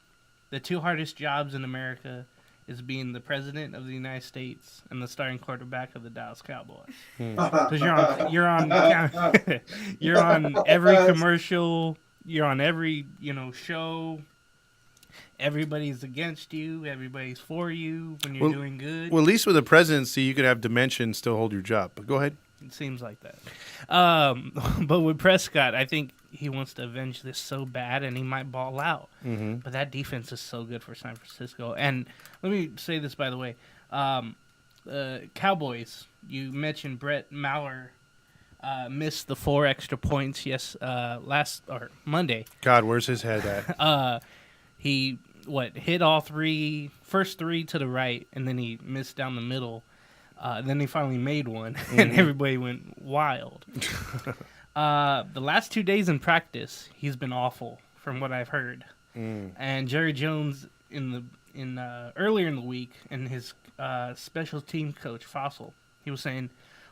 [SPEAKER 3] the two hardest jobs in America is being the president of the United States and the starting quarterback of the Dallas Cowboys. Because you're on every commercial, you're on every show. Everybody's against you. Everybody's for you when you're doing good.
[SPEAKER 2] Well, at least with the presidency, you could have dementia and still hold your job. But go ahead.
[SPEAKER 3] It seems like that. But with Prescott, I think he wants to avenge this so bad, and he might ball out. But that defense is so good for San Francisco. And let me say this, by the way. Cowboys, you mentioned Brett Maher missed the 4 extra points Monday.
[SPEAKER 2] God, where's his head at?
[SPEAKER 3] He hit all first three to the right, and then he missed down the middle. Then he finally made one, and everybody went wild. The last 2 days in practice, he's been awful, from what I've heard. And Jerry Jones earlier in the week, and his special team coach Fossil, he was saying,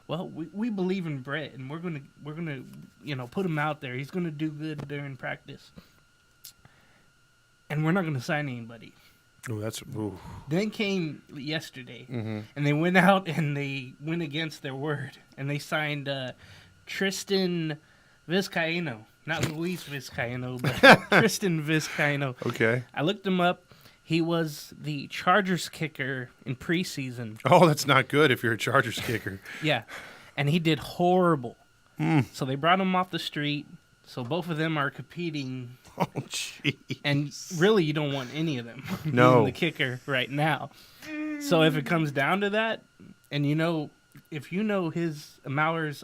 [SPEAKER 3] "Well, we believe in Brett, and we're gonna put him out there. He's gonna do good during practice." And we're not going to sign anybody. Then came yesterday, and they went out and they went against their word, and they signed Tristan Vizcaino, not Luis Vizcaino, but Tristan Vizcaino.
[SPEAKER 2] Okay.
[SPEAKER 3] I looked him up. He was the Chargers kicker in preseason.
[SPEAKER 2] Oh, that's not good if you're a Chargers kicker.
[SPEAKER 3] Yeah, and he did horrible. So they brought him off the street. So both of them are competing.
[SPEAKER 2] Oh, jeez.
[SPEAKER 3] And really, you don't want any of them
[SPEAKER 2] being
[SPEAKER 3] the kicker right now. So if it comes down to that, and if his Maurer's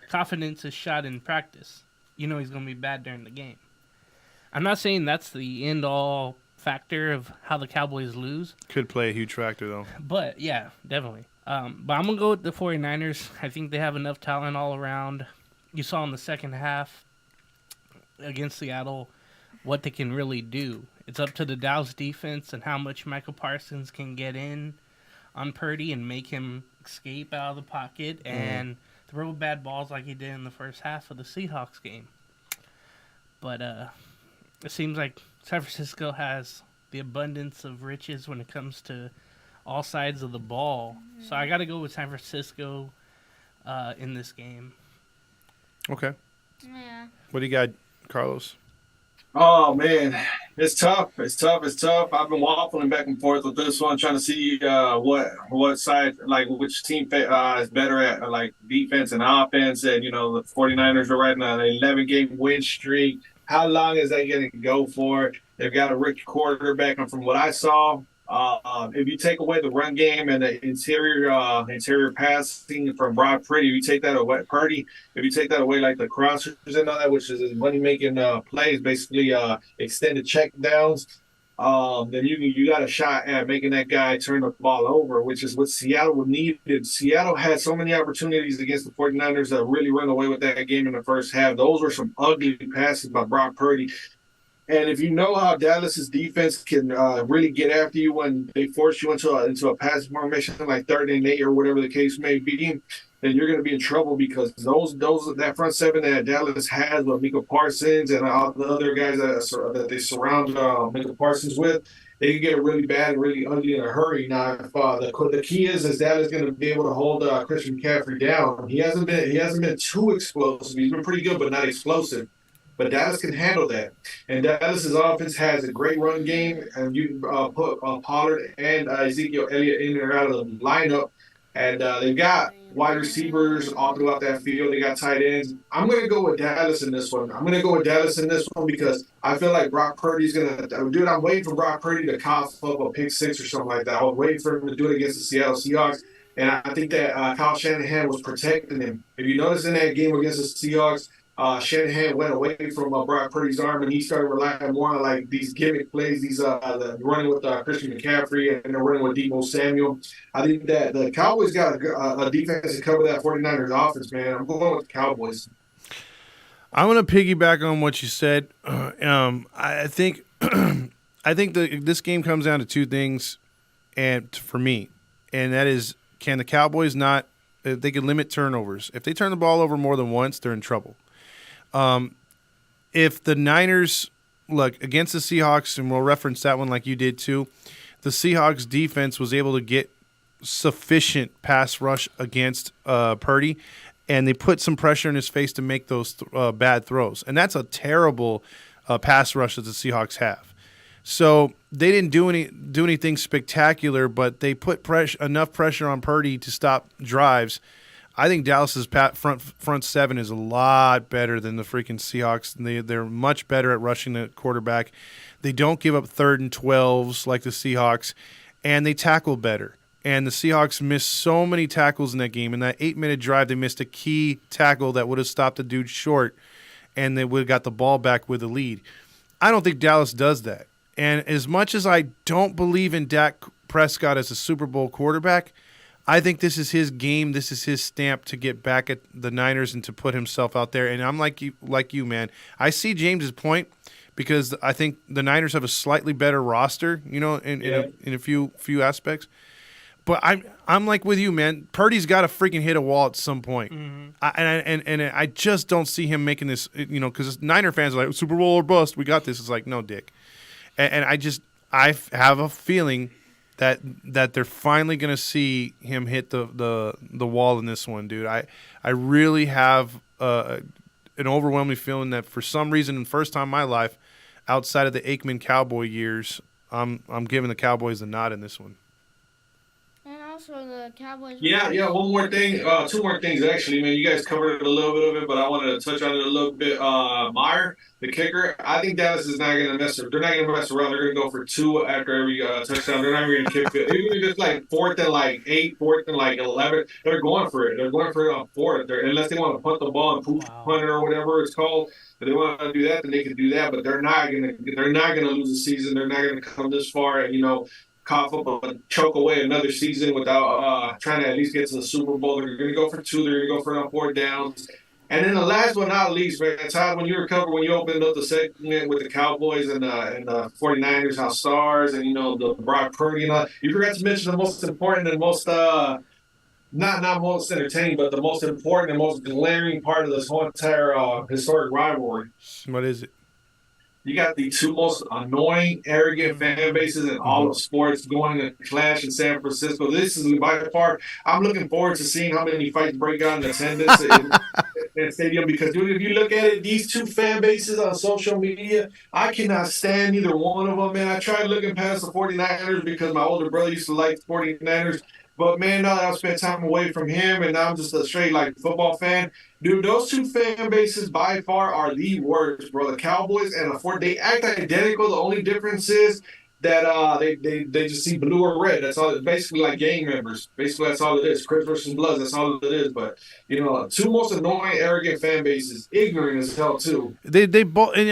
[SPEAKER 3] confidence is shot in practice, he's going to be bad during the game. I'm not saying that's the end-all factor of how the Cowboys lose.
[SPEAKER 2] Could play a huge factor, though. But,
[SPEAKER 3] yeah, definitely. But I'm going to go with the 49ers. I think they have enough talent all around. You saw in the second half against Seattle what they can really do. It's up to the Dallas defense and how much Michael Parsons can get in on Purdy and make him escape out of the pocket and throw bad balls like he did in the first half of the Seahawks game. But it seems like San Francisco has the abundance of riches when it comes to all sides of the ball. So I got to go with San Francisco in this game.
[SPEAKER 2] Okay.
[SPEAKER 4] Yeah.
[SPEAKER 2] What do you got, Carlos?
[SPEAKER 1] Oh, man. It's tough. I've been waffling back and forth with this one, trying to see what side, like which team is better at like defense and offense. And, the 49ers are riding an 11-game win streak. How long is that going to go for? They've got a rookie quarterback. And from what I saw, if you take away the run game and the interior passing from Brock Purdy, if you take that away, like the crossers and all that, which is his money-making plays, basically extended check downs, then you got a shot at making that guy turn the ball over, which is what Seattle needed. Seattle had so many opportunities against the 49ers that really run away with that game in the first half. Those were some ugly passes by Brock Purdy. And if you know how Dallas's defense can really get after you when they force you into a pass formation like 3rd and 8 or whatever the case may be, then you're going to be in trouble because that front seven that Dallas has with Micah Parsons and all the other guys that they surround Micah Parsons with, they can get really bad and really ugly in a hurry. Now, if, the key is Dallas going to be able to hold Christian McCaffrey down. He hasn't been too explosive. He's been pretty good, but not explosive. but Dallas can handle that. And Dallas's offense has a great run game, and you can put Pollard and Ezekiel Elliott in and out of the lineup. And they've got wide receivers all throughout that field. They got tight ends. I'm going to go with Dallas in this one. I'm going to go with Dallas in this one because I feel like Brock Purdy's going to do it. I'm waiting for Brock Purdy to cough up a pick six or something like that. I was waiting for him to do it against the Seattle Seahawks. And I think that Kyle Shanahan was protecting him. If you notice in that game against the Seahawks, Shanahan went away from Brock Purdy's arm, and he started relying more on like these gimmick plays, these running with Christian McCaffrey, and they're running with Deebo Samuel. I think that the Cowboys got a defense to cover that 49ers offense, man. I'm going with the Cowboys.
[SPEAKER 2] I want to piggyback on what you said. I think this game comes down to two things, and for me, and that is, can the Cowboys not? They can limit turnovers. If they turn the ball over more than once, they're in trouble. If the Niners, look, against the Seahawks, and we'll reference that one like you did too, the Seahawks defense was able to get sufficient pass rush against Purdy, and they put some pressure in his face to make those bad throws. And that's a terrible pass rush that the Seahawks have. So they didn't do anything spectacular, but they put enough pressure on Purdy to stop drives. I think Dallas's front seven is a lot better than the freaking Seahawks. They're much better at rushing the quarterback. They don't give up 3rd and 12s like the Seahawks, and they tackle better. And the Seahawks missed so many tackles in that game. In that 8-minute drive, they missed a key tackle that would have stopped the dude short, and they would have got the ball back with a lead. I don't think Dallas does that. And as much as I don't believe in Dak Prescott as a Super Bowl quarterback, I think this is his game. This is his stamp to get back at the Niners and to put himself out there. And I'm like you, man. I see James's point because I think the Niners have a slightly better roster, in a few aspects. But I'm like with you, man. Purdy's got to freaking hit a wall at some point. Mm-hmm. I just don't see him making this, because Niner fans are like, Super Bowl or bust. We got this. It's like, no, Dick. And I have a feeling that they're finally going to see him hit the wall in this one, dude. I really have an overwhelming feeling that for some reason, the first time in my life, outside of the Aikman Cowboy years, I'm giving the Cowboys the nod in this one.
[SPEAKER 4] And also the Cowboys.
[SPEAKER 1] Yeah. One more thing, 2 more things actually, man. You guys covered a little bit of it, but I wanted to touch on it a little bit. Meyer, the kicker. I think Dallas is not going to mess. They're not going to mess around. They're going to go for 2 after every touchdown. They're not going to kick it. Even if it's like 4th and like 8, 4th and like 11, they're going for it. They're going for it on 4th. Unless they want to punt the ball and punt it or whatever it's called. If they want to do that, then they can do that. But they're not going to lose the season. They're not going to come this far and cough up and choke away another season without trying to at least get to the Super Bowl. They're going to go for 2. They're going to go for it on 4 downs. And then the last but not least, man, Todd, when you opened up the segment with the Cowboys and the 49ers, how stars and, the Brock Purdy and all, you forgot to mention the most important and most not most entertaining, but the most important and most glaring part of this whole entire historic rivalry.
[SPEAKER 2] What is it?
[SPEAKER 1] You got the 2 most annoying, arrogant fan bases in all of sports going to clash in San Francisco. This is by far. I'm looking forward to seeing how many fights break out in attendance in the stadium because, dude, if you look at it, these 2 fan bases on social media, I cannot stand either one of them, man. I tried looking past the 49ers because my older brother used to like the 49ers. But, man, now that I've spent time away from him and now I'm just a straight, football fan, dude, those 2 fan bases by far are the worst, bro. The Cowboys and the 49ers, they act identical. The only difference is that they just see blue or red. That's all. It's basically like gang members. Basically, that's all it is. Crips versus Bloods, that's all it is. But, 2 most annoying, arrogant fan bases, ignorant as hell, too.
[SPEAKER 2] They both –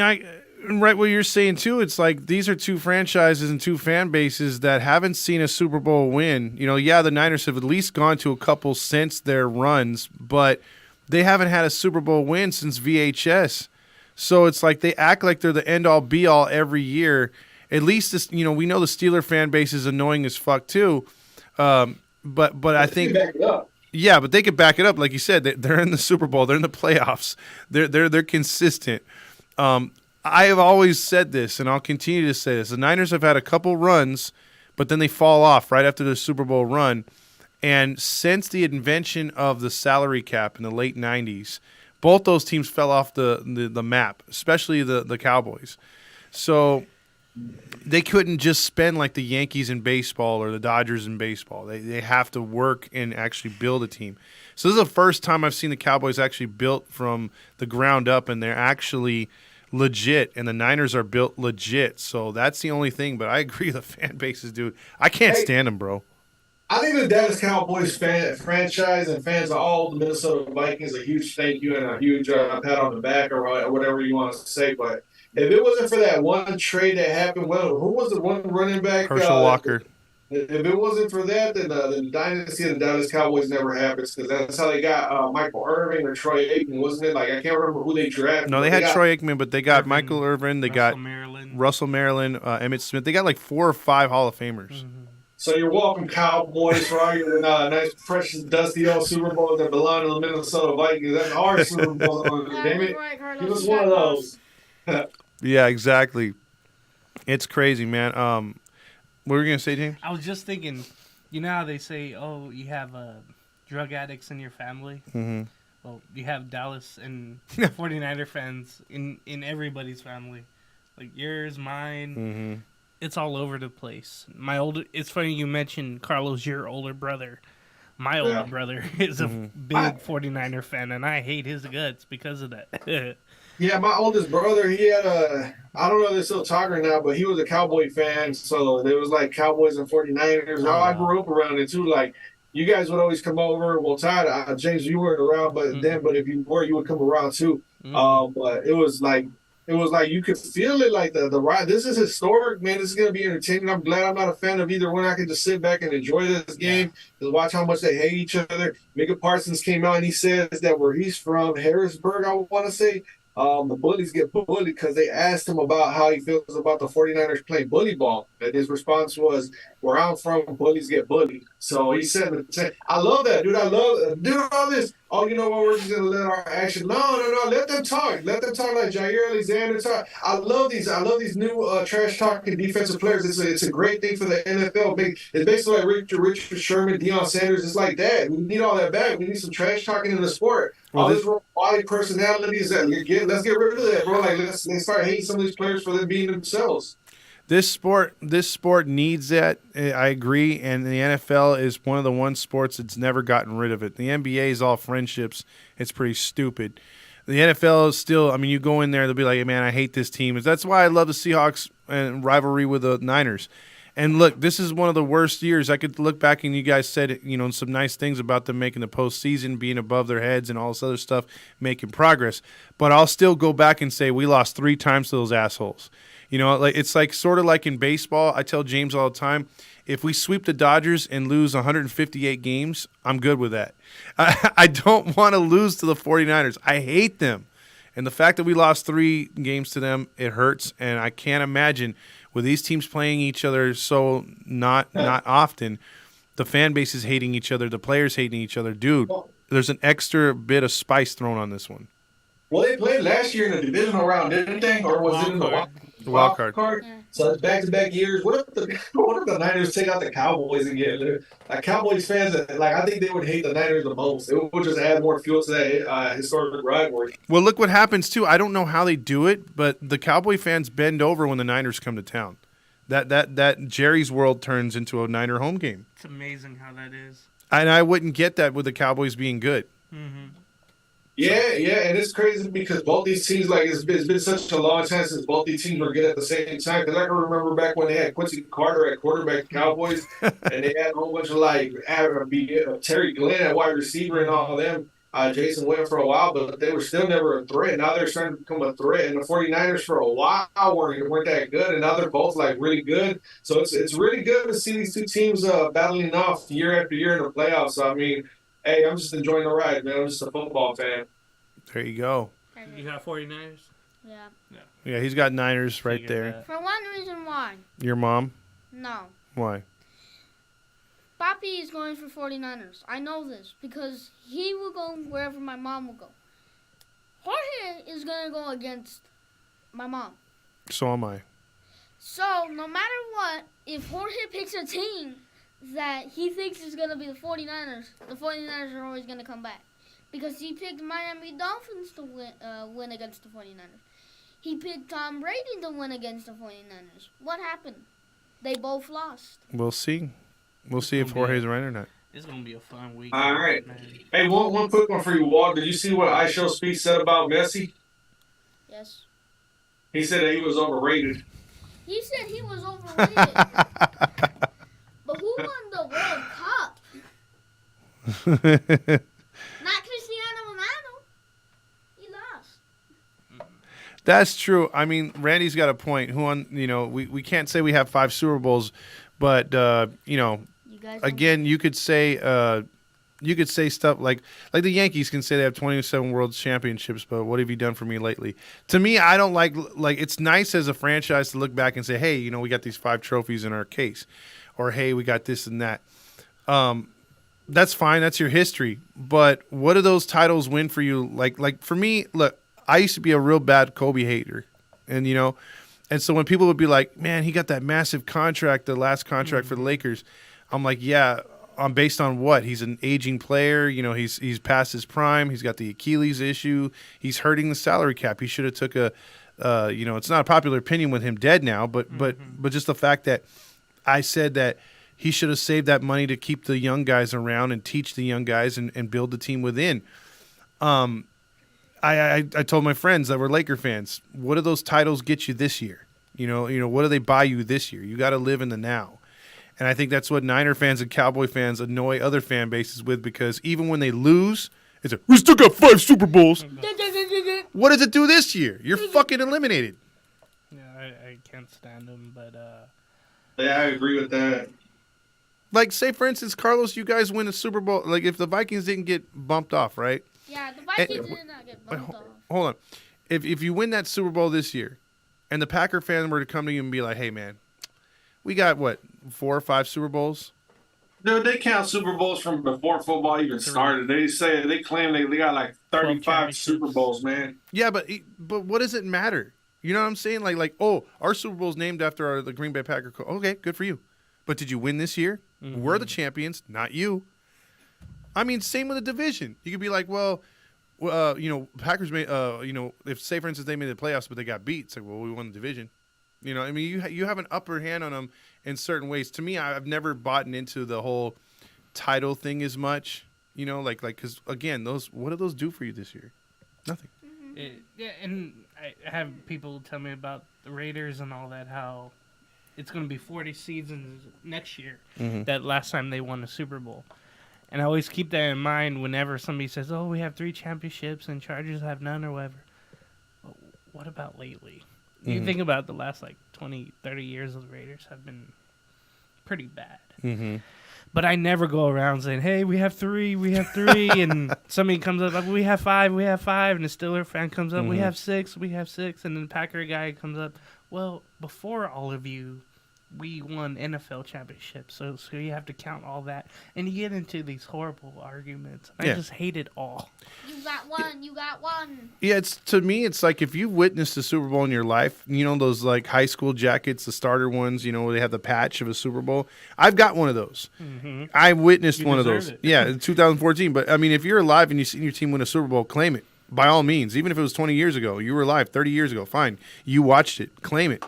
[SPEAKER 2] and right what you're saying too, it's like these are 2 franchises and 2 fan bases that haven't seen a Super Bowl win. The Niners have at least gone to a couple since their runs, but they haven't had a Super Bowl win since VHS. So it's like they act like they're the end-all be-all every year. At least this, we know the Steeler fan base is annoying as fuck too. But I think
[SPEAKER 1] back it up.
[SPEAKER 2] Yeah, but they could back it up, like you said. They're in the Super Bowl. They're in the playoffs. They're consistent. I have always said this, and I'll continue to say this. The Niners have had a couple runs, but then they fall off right after the Super Bowl run. And since the invention of the salary cap in the late 90s, both those teams fell off the map, especially the Cowboys. So they couldn't just spend like the Yankees in baseball or the Dodgers in baseball. They have to work and actually build a team. So this is the first time I've seen the Cowboys actually built from the ground up, and they're actually legit, and the Niners are built legit. So that's the only thing, but I agree with the fan bases, dude. I can't stand them, bro.
[SPEAKER 1] I think the Dallas Cowboys franchise and fans of all the Minnesota Vikings a huge thank you and a huge pat on the back or whatever you want to say. But if it wasn't for that one trade that happened, well, who was the one running back?
[SPEAKER 2] Herschel Walker.
[SPEAKER 1] If it wasn't for that, then the dynasty of the Dallas Cowboys never happens, because that's how they got Michael Irvin or Troy Aikman, wasn't it? Like, I can't remember who they drafted.
[SPEAKER 2] No, they had Troy Aikman, but they got Michael Irvin. They got
[SPEAKER 3] Maryland.
[SPEAKER 2] Russell Maryland, Emmitt Smith. They got like 4 or 5 Hall of Famers.
[SPEAKER 3] Mm-hmm.
[SPEAKER 1] So you're welcome, Cowboys, for all your nice, precious, dusty old Super Bowls that belong to the Minnesota Vikings. That's our Super Bowl. Damn it.
[SPEAKER 4] Right, Carlos.
[SPEAKER 1] Give us one of those.
[SPEAKER 2] Yeah, exactly. It's crazy, man. What were you going to say, James?
[SPEAKER 3] I was just thinking, you know how they say, oh, you have drug addicts in your family?
[SPEAKER 2] Mm-hmm.
[SPEAKER 3] Well, you have Dallas and 49er fans in everybody's family. Like yours, mine.
[SPEAKER 2] Mm-hmm.
[SPEAKER 3] It's all over the place. It's funny you mentioned, Carlos, your older brother. My older brother is a big 49er fan, and I hate his guts because of that.
[SPEAKER 1] Yeah, my oldest brother, he had I don't know if they're still talking now, but he was a Cowboy fan. So there was like Cowboys and 49ers. I grew up around it too. Like, you guys would always come over. Well, Todd, James, you weren't around, but but if you were, you would come around too. But it was like you could feel it, like the ride. This is historic, man. This is gonna be entertaining. I'm glad I'm not a fan of either one. I can just sit back and enjoy this game, just watch how much they hate each other. Micah Parsons came out and he says that where he's from, Harrisburg, I want to say, the bullies get bullied because they asked him about how he feels about the 49ers playing bully ball. And his response was, where I'm from, bullies get bullied. So he said, I love that, dude. I love doing all this. Oh, you know what? We're just going to let our action. No. Let them talk. Let them talk like Jair Alexander talk. I love these new trash talking defensive players. It's a great thing for the NFL. It's basically like Richard Sherman, Deion Sanders. It's like that. We need all that back. We need some trash talking in the sport. All this body personalities let's get rid of that, bro. Like, let's start hating some of these players for them being themselves.
[SPEAKER 2] This sport needs that. I agree, and the NFL is one of the one sports that's never gotten rid of it. The NBA is all friendships. It's pretty stupid. The NFL is still. I mean, you go in there, they'll be like, hey, "Man, I hate this team." That's why I love the Seahawks and rivalry with the Niners. And look, this is one of the worst years. I could look back and you guys said, some nice things about them making the postseason, being above their heads and all this other stuff, making progress. But I'll still go back and say we lost 3 times to those assholes. It's like sort of like in baseball. I tell James all the time, if we sweep the Dodgers and lose 158 games, I'm good with that. I don't want to lose to the 49ers. I hate them. And the fact that we lost 3 games to them, it hurts. And I can't imagine with these teams playing each other so not often, the fan base is hating each other, the players hating each other. Dude, there's an extra bit of spice thrown on this one.
[SPEAKER 1] Well, they played last year in the divisional round, didn't they? Or was it in the
[SPEAKER 2] wild card?
[SPEAKER 4] Yeah.
[SPEAKER 1] So it's back-to-back years. What if the Niners take out the Cowboys again? Like, Cowboys fans, I think they would hate the Niners the most. It would just add more fuel to that historic rivalry.
[SPEAKER 2] Well, look what happens, too. I don't know how they do it, but the Cowboy fans bend over when the Niners come to town. That Jerry's World turns into a Niner home game.
[SPEAKER 3] It's amazing how that is.
[SPEAKER 2] And I wouldn't get that with the Cowboys being good.
[SPEAKER 3] Mm-hmm.
[SPEAKER 1] Yeah, and it's crazy because both these teams, it's been such a long time since both these teams were good at the same time. Because I can remember back when they had Quincy Carter at quarterback, Cowboys, and they had a whole bunch of Terry Glenn at wide receiver and all of them. Jason Witten for a while, but they were still never a threat. Now they're starting to become a threat, and the 49ers for a while weren't that good, and now they're both really good. So it's really good to see these two teams battling off year after year in the playoffs. So, I mean, hey, I'm just enjoying the ride, man. I'm just a football fan.
[SPEAKER 2] There you go.
[SPEAKER 3] You have 49ers?
[SPEAKER 4] Yeah.
[SPEAKER 2] Yeah, he's got Niners right there.
[SPEAKER 4] For one reason why.
[SPEAKER 2] Your mom?
[SPEAKER 4] No.
[SPEAKER 2] Why?
[SPEAKER 4] Papi is going for 49ers. I know this because he will go wherever my mom will go. Jorge is going to go against my mom.
[SPEAKER 2] So am I.
[SPEAKER 4] So, no matter what, if Jorge picks a team that he thinks is going to be the 49ers are always going to come back. because he picked Miami Dolphins to win against the 49ers. He picked Tom Brady to win against the 49ers. What happened? They both lost.
[SPEAKER 2] We'll see. We'll see if Jorge's right or not.
[SPEAKER 3] It's gonna be a fun week.
[SPEAKER 1] All right.
[SPEAKER 3] Man.
[SPEAKER 1] Hey, one quick one for you, Walt. Did you see what I Show Speed said about Messi?
[SPEAKER 4] Yes.
[SPEAKER 1] He said that he was overrated.
[SPEAKER 4] He said he was overrated. But who won the World Cup? Not Cristiano Ronaldo. He lost.
[SPEAKER 2] That's true. I mean, Randy's got a point. We can't say we have 5 Super Bowls, but again, you could say stuff like the Yankees can say they have 27 World Championships, but what have you done for me lately? To me, I don't like it's nice as a franchise to look back and say, hey, we got these 5 trophies in our case, or hey, we got this and that. That's fine. That's your history. But what do those titles win for you? Like for me, look, I used to be a real bad Kobe hater, and so when people would be like, man, he got that massive contract, the last contract for the Lakers, I'm like, yeah. Based on what? He's an aging player. He's past his prime. He's got the Achilles issue. He's hurting the salary cap. He should have took a, it's not a popular opinion with him dead now, but just the fact that I said that he should have saved that money to keep the young guys around and teach the young guys and build the team within. I told my friends that were Laker fans, what do those titles get you this year? What do they buy you this year? You got to live in the now. And I think that's what Niner fans and Cowboy fans annoy other fan bases with, because even when they lose, it's we still got 5 Super Bowls. What does it do this year? You're fucking eliminated.
[SPEAKER 3] Yeah, I can't stand them, but
[SPEAKER 1] Yeah, I agree with that.
[SPEAKER 2] Like, say, for instance, Carlos, you guys win a Super Bowl. Like, if the Vikings didn't get bumped off, right?
[SPEAKER 4] Yeah, the Vikings did not get bumped off.
[SPEAKER 2] Hold on. If you win that Super Bowl this year, and the Packer fan were to come to you and be like, hey, man, we got, 4 or 5 Super Bowls?
[SPEAKER 1] Dude, they count Super Bowls from before football even started. They claim they got like 35 Super Bowls, man.
[SPEAKER 2] Yeah, but what does it matter? You know what I'm saying? Like our Super Bowl's named after the Green Bay Packer. Okay, good for you. But did you win this year? Mm-hmm. We're the champions, not you. I mean, same with the division. You could be like, Packers made, if say for instance they made the playoffs but they got beat, it's like, well, we won the division. I mean, you have an upper hand on them in certain ways. To me, I've never bought into the whole title thing as much. Because again, what do those do for you this year? Nothing.
[SPEAKER 3] Yeah, and I have people tell me about the Raiders and all that, how it's going to be 40 seasons next year. Mm-hmm. That last time they won a Super Bowl. And I always keep that in mind whenever somebody says, oh, we have 3 championships and Chargers have none or whatever. But what about lately? You think about the last 20, 30 years of the Raiders have been pretty bad. Mm-hmm. But I never go around saying, hey, we have 3, and somebody comes up, we have 5, and the Steeler fan comes up, we have 6, and then the Packer guy comes up, well, before all of you, we won NFL championships, so you have to count all that. And you get into these horrible arguments. I just hate it all.
[SPEAKER 4] You got one.
[SPEAKER 2] Yeah, to me, it's like if you witnessed a Super Bowl in your life, those high school jackets, the starter ones, where they have the patch of a Super Bowl. I've got one of those. Mm-hmm. I witnessed one of those. Yeah, in 2014. But I mean, if you're alive and you see your team win a Super Bowl, claim it by all means. Even if it was 20 years ago, you were alive 30 years ago, fine. You watched it, claim it.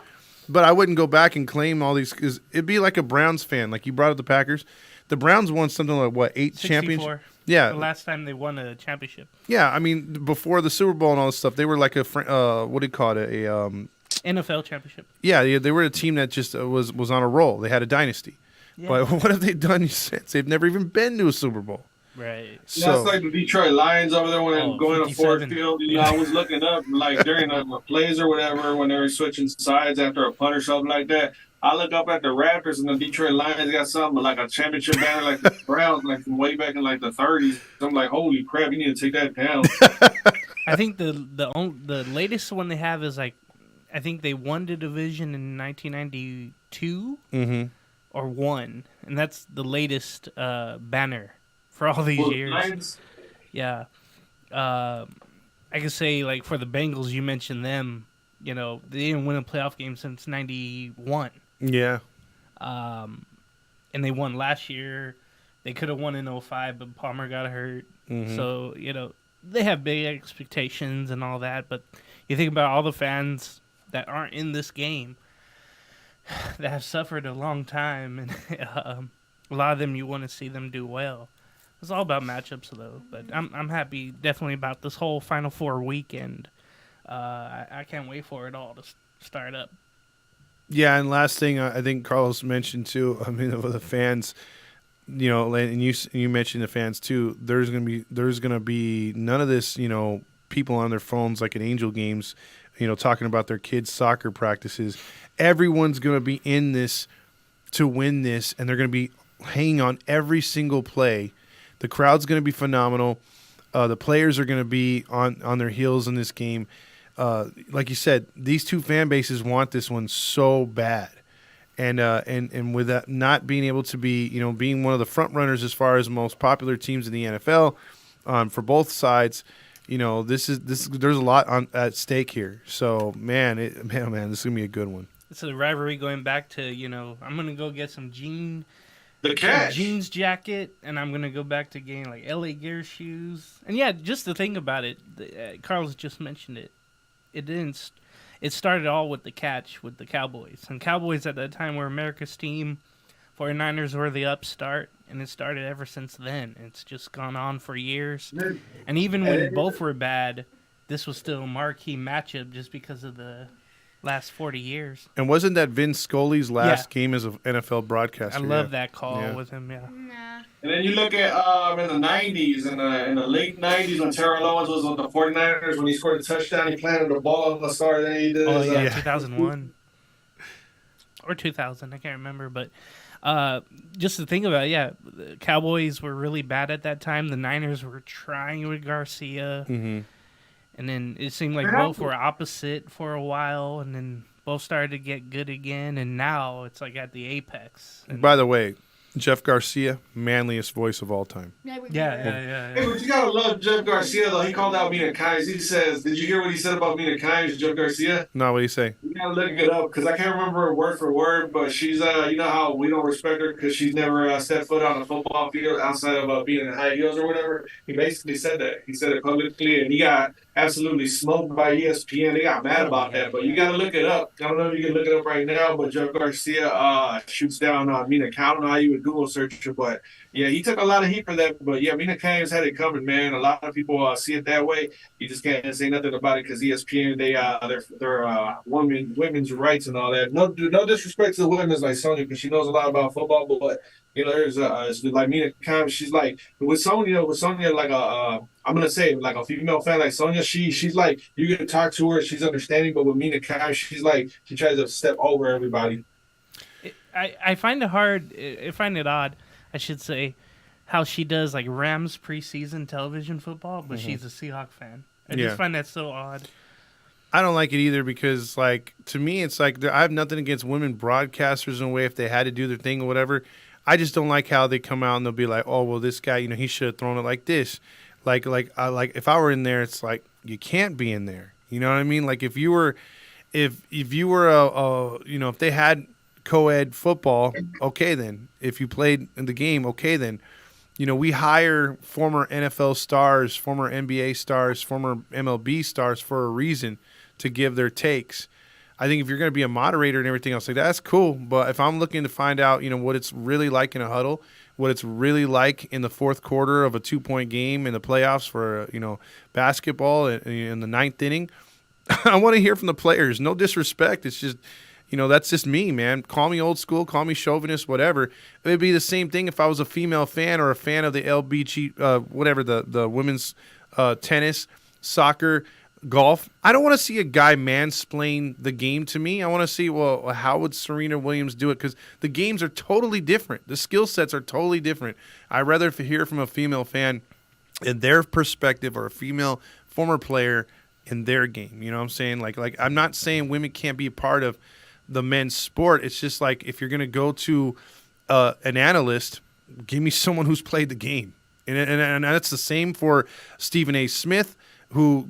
[SPEAKER 2] But I wouldn't go back and claim all these, because it'd be like a Browns fan. Like you brought up the Packers. The Browns won something like, 8 championships? Yeah.
[SPEAKER 3] The last time they won a championship.
[SPEAKER 2] Yeah, I mean, before the Super Bowl and all this stuff, they were like what do you call it?
[SPEAKER 3] NFL championship.
[SPEAKER 2] Yeah, they were a team that just was on a roll. They had a dynasty. Yeah. But what have they done since? They've never even been to a Super Bowl.
[SPEAKER 3] Right.
[SPEAKER 1] So, that's like the Detroit Lions over there when they're going to Ford Field. I was looking up during the plays or whatever when they were switching sides after a punt or something like that. I look up at the Raptors and the Detroit Lions got something like a championship banner like the Browns, from way back in the 30s. I'm like, holy crap, you need to take that down.
[SPEAKER 3] I think the latest one they have is I think they won the division in 1992 or won, and that's the latest banner. For all these years. Lions. Yeah. I could say, for the Bengals, you mentioned them. They didn't win a playoff game since 91.
[SPEAKER 2] Yeah.
[SPEAKER 3] And they won last year. They could have won in '05, but Palmer got hurt.
[SPEAKER 2] Mhm.
[SPEAKER 3] So, they have big expectations and all that. But you think about all the fans that aren't in this game that have suffered a long time. And a lot of them, you want to see them do well. It's all about matchups, though. But I'm happy definitely about this whole Final Four weekend. I can't wait for it all to start up.
[SPEAKER 2] Yeah, and last thing I think Carlos mentioned too. I mean, with the fans, and you mentioned the fans too. There's gonna be none of this. People on their phones like at Angel games, talking about their kids' soccer practices. Everyone's gonna be in this to win this, and they're gonna be hanging on every single play. The crowd's gonna be phenomenal. The players are gonna be on their heels in this game. Like you said, these two fan bases want this one so bad, and with that not being able to be, being one of the front runners as far as the most popular teams in the NFL, for both sides, there's a lot at stake here. So man, this is gonna be a good one.
[SPEAKER 3] It's a rivalry going back to I'm gonna go get some jeans jacket, and I'm gonna go back to getting like LA Gear shoes. And yeah, just to think about it, Carlos just mentioned it. It started all with the catch with the Cowboys. And Cowboys at that time were America's team. 49ers were the upstart, and it started ever since then. It's just gone on for years. And even when both were bad, this was still a marquee matchup just because of the last 40 years.
[SPEAKER 2] And wasn't that Vince Scully's last game as an NFL broadcaster?
[SPEAKER 3] I love that call with him, yeah.
[SPEAKER 4] Nah.
[SPEAKER 1] And then you look at in the 90s, in the late 90s when Terrell Owens was with the 49ers, when he scored a touchdown, he planted the ball on the star, then he did
[SPEAKER 3] 2001. Or 2000, I can't remember. But just to think about it, the Cowboys were really bad at that time. The Niners were trying with Garcia.
[SPEAKER 2] Mm-hmm.
[SPEAKER 3] And then it seemed like both were opposite for a while, and then both started to get good again, and now it's like at the apex. And
[SPEAKER 2] by the way, Jeff Garcia, manliest voice of all time.
[SPEAKER 3] Yeah.
[SPEAKER 1] Hey, but you gotta love Jeff Garcia, though. He called out Mina Kimes. He says, did you hear what he said about Mina Kimes, Jeff Garcia?
[SPEAKER 2] No, what do you say?
[SPEAKER 1] You gotta look it up, because I can't remember word for word, but she's, you know how we don't respect her because she's never stepped foot on a football field outside of being in high heels or whatever. He basically said that. He said it publicly, and he got absolutely smoked by ESPN. They got mad about that, but you gotta look it up. I don't know if you can look it up right now, but Jeff Garcia shoots down Mina Kimes. I don't know how you would Google search her, but yeah, he took a lot of heat for that. But yeah, Mina Kimes had it coming, man. A lot of people see it that way. You just can't say nothing about it because ESPN, they're women's rights and all that. No disrespect to the women's like Sonya, because she knows a lot about football, but there's like Mina Kimes. She's like with Sonya, like I'm gonna say like a female fan like Sonya. She's like, you can talk to her, she's understanding, but with Mina Kimes, she's like, she tries to step over everybody.
[SPEAKER 3] I find it hard. I find it odd, I should say, how she does like Rams preseason television football, but she's a Seahawk fan. I just find that so odd.
[SPEAKER 2] I don't like it either because, like, to me, it's like I have nothing against women broadcasters in a way if they had to do their thing or whatever. I just don't like how they come out and they'll be like, oh, well, this guy, he should have thrown it like this. Like if I were in there, it's like you can't be in there. You know what I mean? Like if you were if they had co-ed football, okay then. If you played in the game, okay then. We hire former NFL stars, former NBA stars, former MLB stars for a reason to give their takes. I think if you're going to be a moderator and everything else like that, that's cool. But if I'm looking to find out, what it's really like in a huddle, what it's really like in the fourth quarter of a 2-point game in the playoffs for, basketball in the ninth inning, I want to hear from the players. No disrespect. It's just, that's just me, man. Call me old school, call me chauvinist, whatever. It would be the same thing if I was a female fan or a fan of the LBG, whatever, the women's tennis, soccer, golf. I don't want to see a guy mansplain the game to me. I want to see, well, how would Serena Williams do it? Because the games are totally different. The skill sets are totally different. I'd rather hear from a female fan in their perspective or a female former player in their game. You know what I'm saying? Like I'm not saying women can't be a part of the men's sport. It's just like if you're going to go to an analyst, give me someone who's played the game. And that's the same for Stephen A. Smith, who,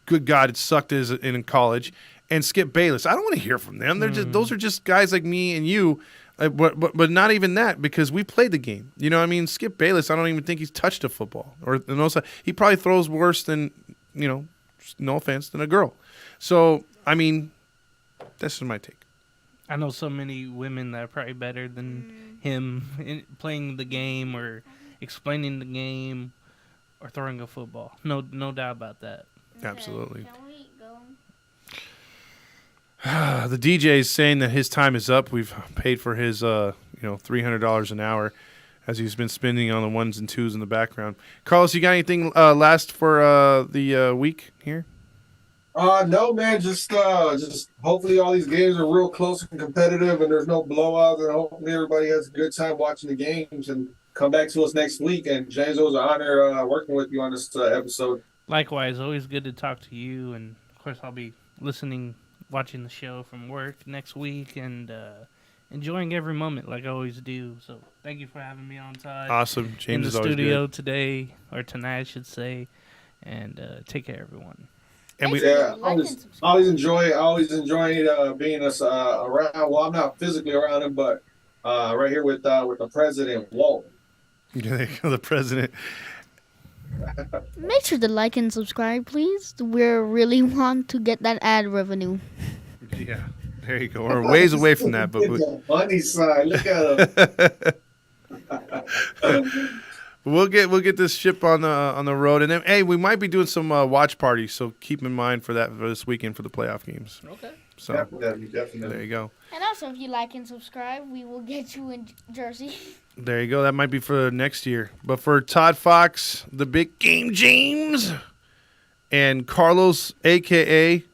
[SPEAKER 2] good God, it sucked in college, and Skip Bayless. I don't want to hear from them. They're just those are just guys like me and you But not even that, because we played the game. You know what I mean? Skip Bayless, I don't even think he's touched a football. He probably throws worse than, no offense, than a girl. So, I mean, that's just my take.
[SPEAKER 3] I know so many women that are probably better than him in playing the game or explaining the game or throwing a football. No doubt about that.
[SPEAKER 2] Absolutely.
[SPEAKER 4] Can we go?
[SPEAKER 2] The DJ is saying that his time is up. We've paid for his, $300 an hour as he's been spending on the ones and twos in the background. Carlos, you got anything last for the week here?
[SPEAKER 1] No, man. Just hopefully all these games are real close and competitive, and there's no blowouts, and hopefully everybody has a good time watching the games and come back to us next week. And James, it was an honor working with you on this episode.
[SPEAKER 3] Likewise, always good to talk to you, and of course I'll be watching the show from work next week, and enjoying every moment like I always do. So thank you for having me on, Todd.
[SPEAKER 2] Awesome. James
[SPEAKER 3] in the
[SPEAKER 2] is always
[SPEAKER 3] studio
[SPEAKER 2] good.
[SPEAKER 3] today, or tonight I should say, and take care, everyone.
[SPEAKER 2] And we,
[SPEAKER 1] always enjoy being us around. Well, I'm not physically around him, but right here with the president, Walt.
[SPEAKER 2] the president.
[SPEAKER 4] Make sure to like and subscribe, please. We really want to get that ad revenue.
[SPEAKER 2] Yeah, there you go. We're ways away from that, but
[SPEAKER 1] Money side. Look at him.
[SPEAKER 2] we'll get this ship on the road, and then hey, we might be doing some watch parties, so keep in mind for that for this weekend for the playoff games.
[SPEAKER 3] Okay.
[SPEAKER 2] So
[SPEAKER 1] definitely.
[SPEAKER 2] there you go.
[SPEAKER 4] And also, if you like and subscribe, we will get you in Jersey.
[SPEAKER 2] There you go. That might be for next year. But for Todd Fox, the Big Game James, and Carlos, a.k.a.